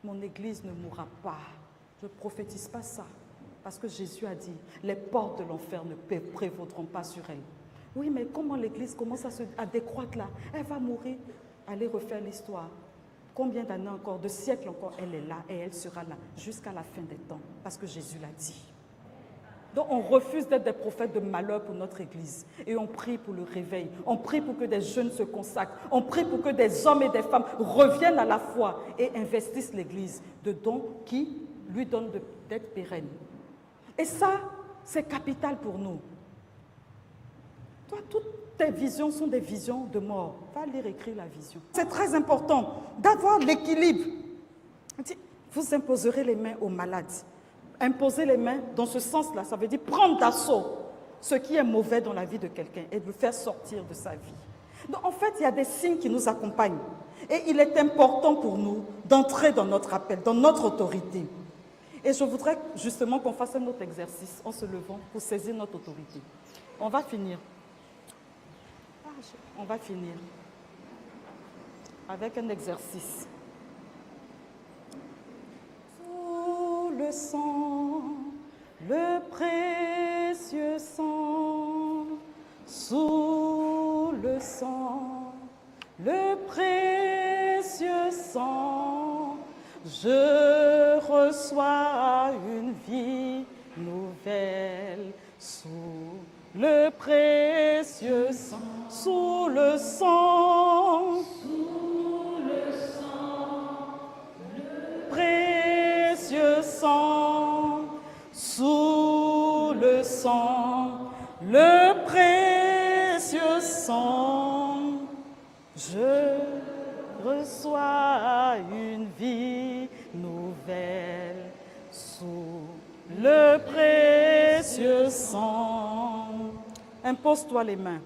Mon église ne mourra pas. Je ne prophétise pas ça. Parce que Jésus a dit, les portes de l'enfer ne prévaudront pas sur elle. Oui, mais comment l'église commence à décroître là? Elle va mourir. Allez refaire l'histoire. Combien d'années encore, de siècles encore, elle est là et elle sera là jusqu'à la fin des temps. Parce que Jésus l'a dit. Donc on refuse d'être des prophètes de malheur pour notre église. Et on prie pour le réveil. On prie pour que des jeunes se consacrent. On prie pour que des hommes et des femmes reviennent à la foi et investissent l'église de dons qui lui donnent d'être pérennes. Et ça, c'est capital pour nous. Toi, toutes tes visions sont des visions de mort. Va lire, écrire la vision. C'est très important d'avoir l'équilibre. Vous imposerez les mains aux malades. Imposer les mains dans ce sens-là, ça veut dire prendre d'assaut ce qui est mauvais dans la vie de quelqu'un et le faire sortir de sa vie. Donc, en fait, il y a des signes qui nous accompagnent. Et il est important pour nous d'entrer dans notre appel, dans notre autorité. Et je voudrais justement qu'on fasse un autre exercice en se levant pour saisir notre autorité. On va finir. On va finir avec un exercice. Sous le sang le précieux sang, sous le sang, le précieux sang, je reçois une vie nouvelle sous le précieux sang, sous le sang, précieux sang, sous le sang, le précieux sang, je reçois une vie nouvelle sous le précieux sang. Impose-toi les mains.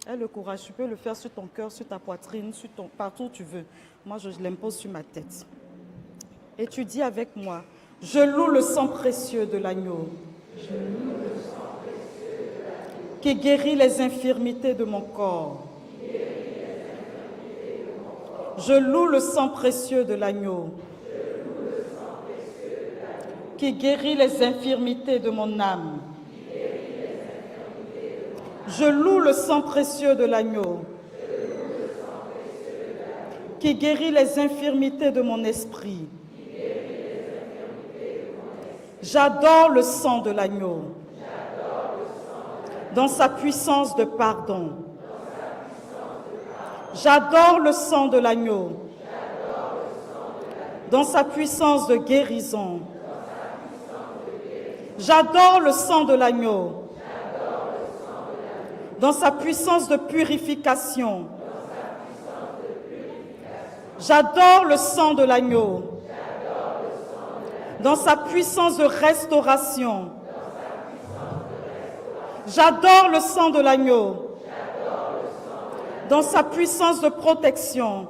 Aie le courage, tu peux le faire sur ton cœur, sur ta poitrine, partout où tu veux. Moi, je l'impose sur ma tête. Et tu dis avec moi, je loue le sang précieux de l'agneau qui guérit les infirmités de mon corps. Je loue le sang précieux de l'agneau qui guérit les infirmités de mon âme. Je loue le sang précieux de l'agneau qui guérit les infirmités de mon esprit. J'adore le sang de l'agneau dans sa puissance de pardon. J'adore le sang de l'agneau dans sa puissance de guérison. J'adore le sang de l'agneau dans sa puissance de purification. J'adore le sang de l'agneau dans sa puissance de restauration. J'adore le sang de l'agneau dans sa puissance de protection.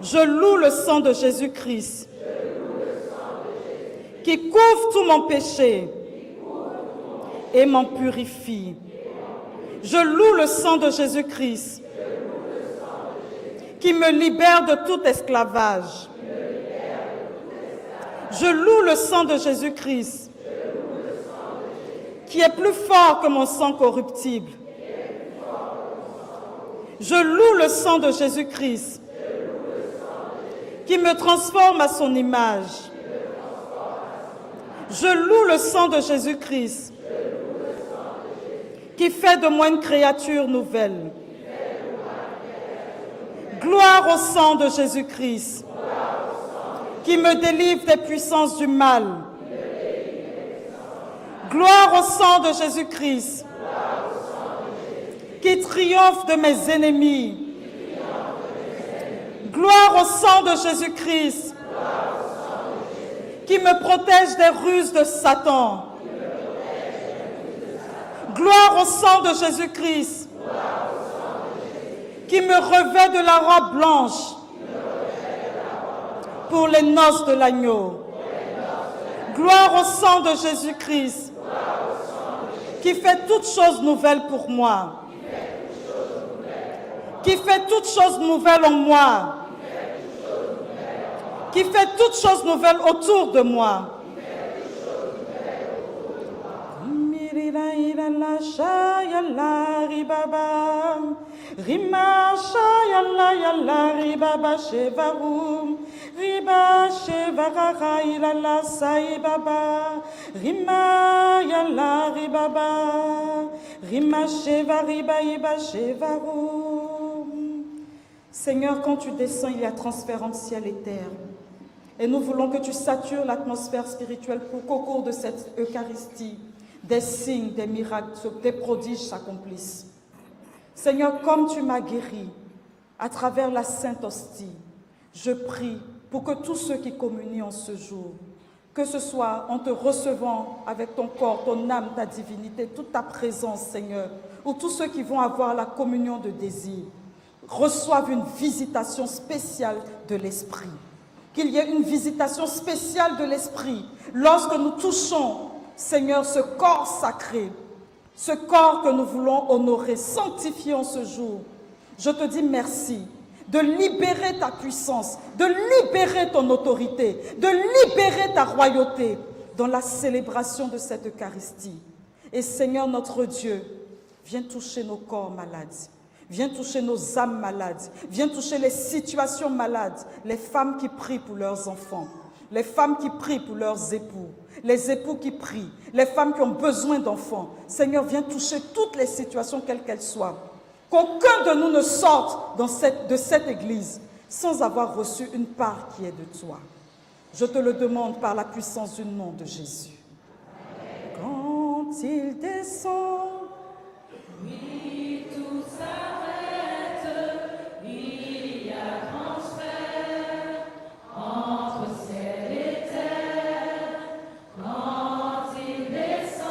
Je loue le sang de Jésus-Christ qui couvre tout mon péché et m'en purifie. Je loue le sang de Jésus-Christ qui me libère de tout esclavage. Je loue le sang de Jésus-Christ qui est plus fort que mon sang corruptible. Je loue le sang de Jésus-Christ qui me transforme à son image. Je loue le sang de Jésus-Christ qui fait de moi une créature nouvelle. Gloire au sang de Jésus-Christ qui me délivre des puissances du mal. Gloire au sang de Jésus-Christ qui triomphe de mes ennemis. Gloire au sang de Jésus-Christ qui me protège des ruses de Satan. Gloire au sang de Jésus-Christ qui me revêt de la robe blanche pour les noces de l'agneau. Gloire au sang de Jésus-Christ qui fait toutes choses nouvelles pour moi. Qui fait toutes choses nouvelles en moi. Qui fait toutes choses nouvelles autour de moi. Rima shayalla yalla ribaba shevarum riba shevarara ilala saibaba rima yalla ribaba rima sheva riba iba shevarum. Seigneur, quand tu descends, il y a transfert entre ciel et terre. Et nous voulons que tu satures l'atmosphère spirituelle pour qu'au cours de cette Eucharistie, des signes, des miracles, des prodiges s'accomplissent. Seigneur, comme tu m'as guéri à travers la Sainte Hostie, je prie pour que tous ceux qui communient en ce jour, que ce soit en te recevant avec ton corps, ton âme, ta divinité, toute ta présence, Seigneur, ou tous ceux qui vont avoir la communion de désir, reçoivent une visitation spéciale de l'Esprit. Qu'il y ait une visitation spéciale de l'Esprit lorsque nous touchons, Seigneur, ce corps sacré, ce corps que nous voulons honorer, sanctifier en ce jour. Je te dis merci. de libérer ta puissance, de libérer ton autorité, de libérer ta royauté dans la célébration de cette Eucharistie. Et Seigneur notre Dieu, viens toucher nos corps malades, viens toucher nos âmes malades, viens toucher les situations malades, les femmes qui prient pour leurs enfants, les femmes qui prient pour leurs époux, les époux qui prient, les femmes qui ont besoin d'enfants. Seigneur, viens toucher toutes les situations, quelles qu'elles soient. Qu'aucun de nous ne sorte de cette église sans avoir reçu une part qui est de toi. Je te le demande par la puissance du nom de Jésus. Quand il descend, Oui, tout s'arrête, il y a transfert entre ciel et terre. Quand il descend,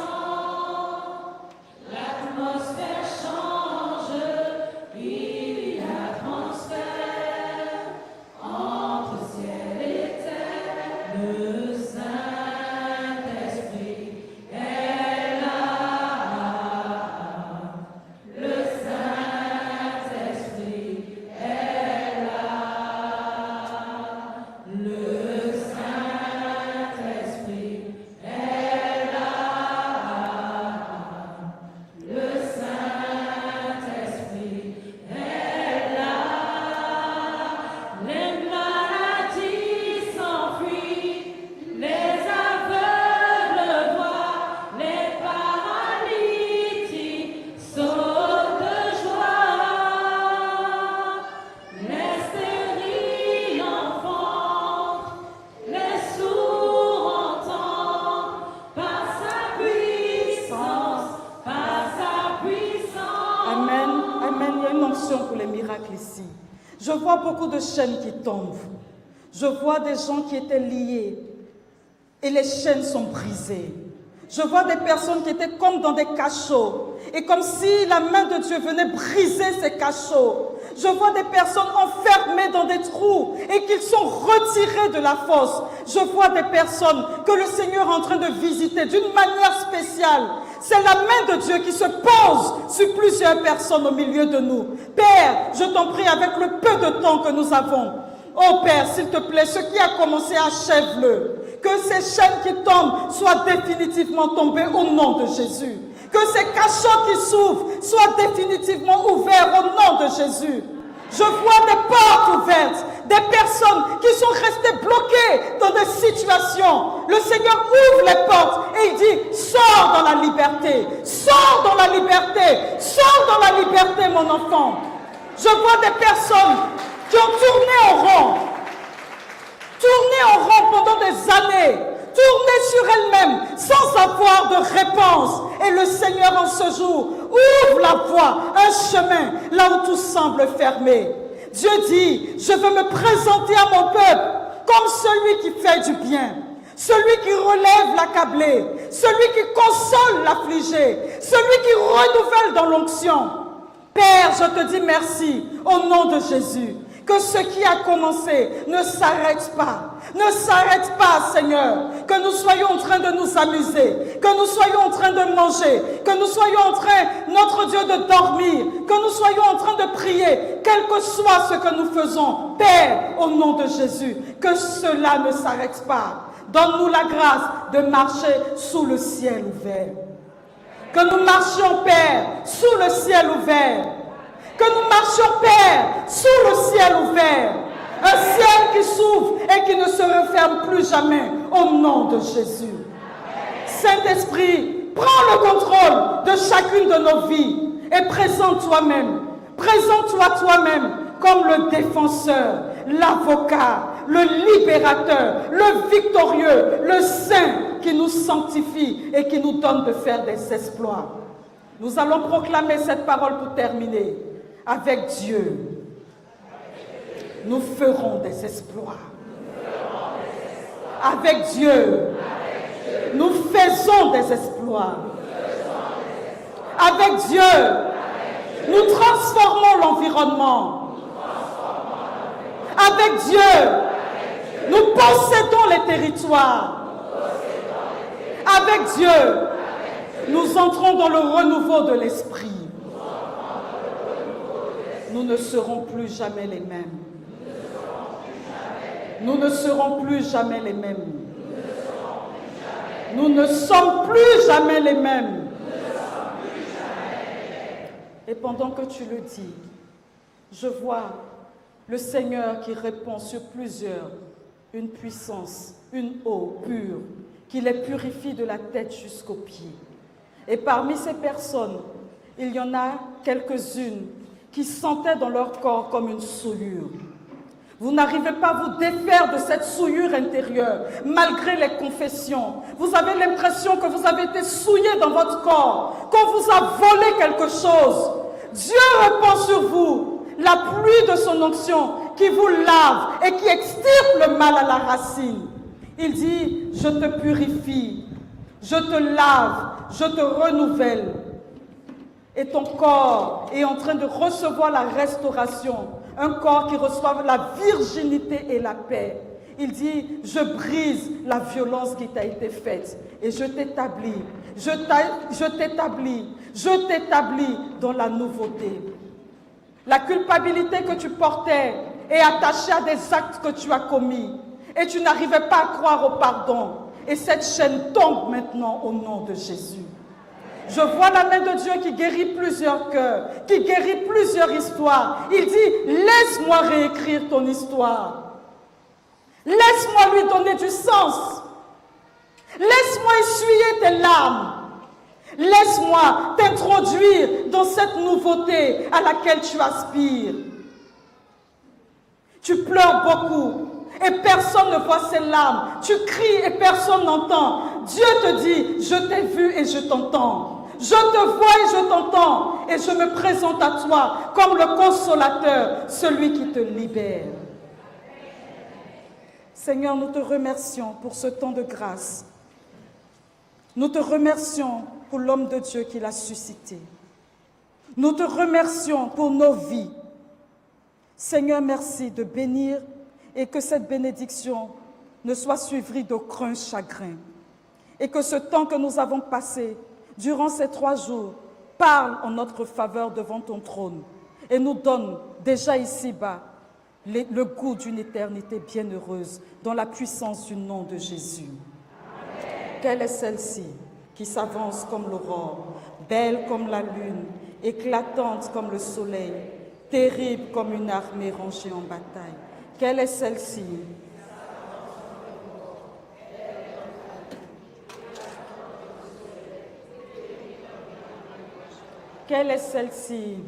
l'atmosphère change, il y a transfert entre ciel et terre. Le Saint-Esprit est là. Le Saint-Esprit est là. Le Saint-Esprit est là. Le Saint-Esprit est là. Les maladies s'enfuient, les aveugles voient, les paralytiques sautent de joie. Les stériles enfantent, les sourds entendent, par sa puissance, par sa puissance. Amen, amen. Il y a une onction pour les miracles ici. Je vois beaucoup de chaînes qui tombent. Je vois des gens qui étaient liés et les chaînes sont brisées. Je vois des personnes qui étaient comme dans des cachots et comme si la main de Dieu venait briser ces cachots. Je vois des personnes enfermées dans des trous et qu'ils sont retirés de la fosse. Je vois des personnes que le Seigneur est en train de visiter d'une manière spéciale. C'est la main de Dieu qui se pose sur plusieurs personnes au milieu de nous. Père, je t'en prie avec le peu de temps que nous avons. Oh Père, s'il te plaît, ce qui a commencé, achève-le. Que ces chaînes qui tombent soient définitivement tombées au nom de Jésus. Que ces cachots qui s'ouvrent soient définitivement ouverts au nom de Jésus. Je vois des portes ouvertes, des personnes qui sont restées bloquées dans des situations. Le Seigneur ouvre les portes et il dit, sors dans la liberté, sors dans la liberté, sors dans la liberté mon enfant. Je vois des personnes qui ont tourné en rond pendant des années, tourné sur elles-mêmes sans avoir de réponse. Et le Seigneur en ce jour ouvre la voie, un chemin là où tout semble fermé. Dieu dit, je veux me présenter à mon peuple comme celui qui fait du bien, celui qui relève l'accablé, celui qui console l'affligé, celui qui renouvelle dans l'onction. Père, je te dis merci au nom de Jésus. Que ce qui a commencé ne s'arrête pas. Ne s'arrête pas, Seigneur. Que nous soyons en train de nous amuser. Que nous soyons en train de manger. Que nous soyons en train, notre Dieu, de dormir. Que nous soyons en train de prier. Quel que soit ce que nous faisons. Père, au nom de Jésus, que cela ne s'arrête pas. Donne-nous la grâce de marcher sous le ciel ouvert. Que nous marchions, Père, sous le ciel ouvert. Que nous marchions, Père, sous le ciel ouvert. Un ciel qui s'ouvre et qui ne se referme plus jamais, au nom de Jésus. Saint-Esprit, prends le contrôle de chacune de nos vies et présente toi-même. Présente-toi toi-même comme le défenseur, l'avocat, le libérateur, le victorieux, le saint qui nous sanctifie et qui nous donne de faire des exploits. Nous allons proclamer cette parole pour terminer. Avec Dieu, nous ferons des exploits. Avec Dieu, nous faisons des exploits. Avec Dieu, nous transformons l'environnement. Avec Dieu, nous possédons les territoires. Avec Dieu, nous entrons dans le renouveau de l'esprit. Nous nous ne serons plus jamais les mêmes. Nous ne serons plus jamais les mêmes. Nous ne sommes plus jamais les mêmes. Et pendant que tu le dis, je vois le Seigneur qui répond sur plusieurs, une puissance, une eau pure, qui les purifie de la tête jusqu'aux pieds. Et parmi ces personnes, il y en a quelques-unes qui sentaient dans leur corps comme une souillure. Vous n'arrivez pas à vous défaire de cette souillure intérieure, malgré les confessions. Vous avez l'impression que vous avez été souillé dans votre corps, qu'on vous a volé quelque chose. Dieu répand sur vous la pluie de son onction qui vous lave et qui extirpe le mal à la racine. Il dit, je te purifie, je te lave, je te renouvelle. Et ton corps est en train de recevoir la restauration. Un corps qui reçoit la virginité et la paix. Il dit, je brise la violence qui t'a été faite et je t'établis dans la nouveauté. La culpabilité que tu portais est attachée à des actes que tu as commis et tu n'arrivais pas à croire au pardon. Et cette chaîne tombe maintenant au nom de Jésus. Je vois la main de Dieu qui guérit plusieurs cœurs, qui guérit plusieurs histoires. Il dit, laisse-moi réécrire ton histoire. Laisse-moi lui donner du sens. Laisse-moi essuyer tes larmes. Laisse-moi t'introduire dans cette nouveauté à laquelle tu aspires. Tu pleures beaucoup et personne ne voit ces larmes. Tu cries et personne n'entend. Dieu te dit, je t'ai vu et je t'entends. Je te vois et je t'entends et je me présente à toi comme le consolateur, celui qui te libère. Seigneur, nous te remercions pour ce temps de grâce. Nous te remercions pour l'homme de Dieu qui l'a suscité. Nous te remercions pour nos vies. Seigneur, merci de bénir et que cette bénédiction ne soit suivie d'aucun chagrin. Et que ce temps que nous avons passé durant ces 3 jours parle en notre faveur devant ton trône et nous donne déjà ici-bas le goût d'une éternité bienheureuse dans la puissance du nom de Jésus. Amen. Quelle est celle-ci qui s'avance comme l'aurore, belle comme la lune, éclatante comme le soleil, terrible comme une armée rangée en bataille? Quelle est celle-ci? Quelle est celle-ci?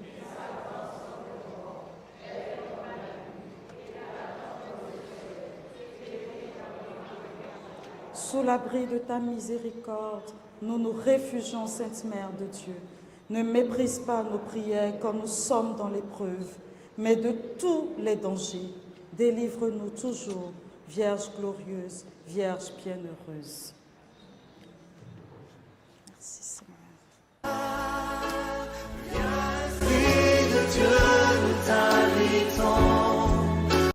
Sous l'abri de ta miséricorde, nous nous réfugions, Sainte Mère de Dieu. Ne méprise pas nos prières quand nous sommes dans l'épreuve, mais de tous les dangers, délivre-nous toujours, Vierge glorieuse, Vierge bienheureuse.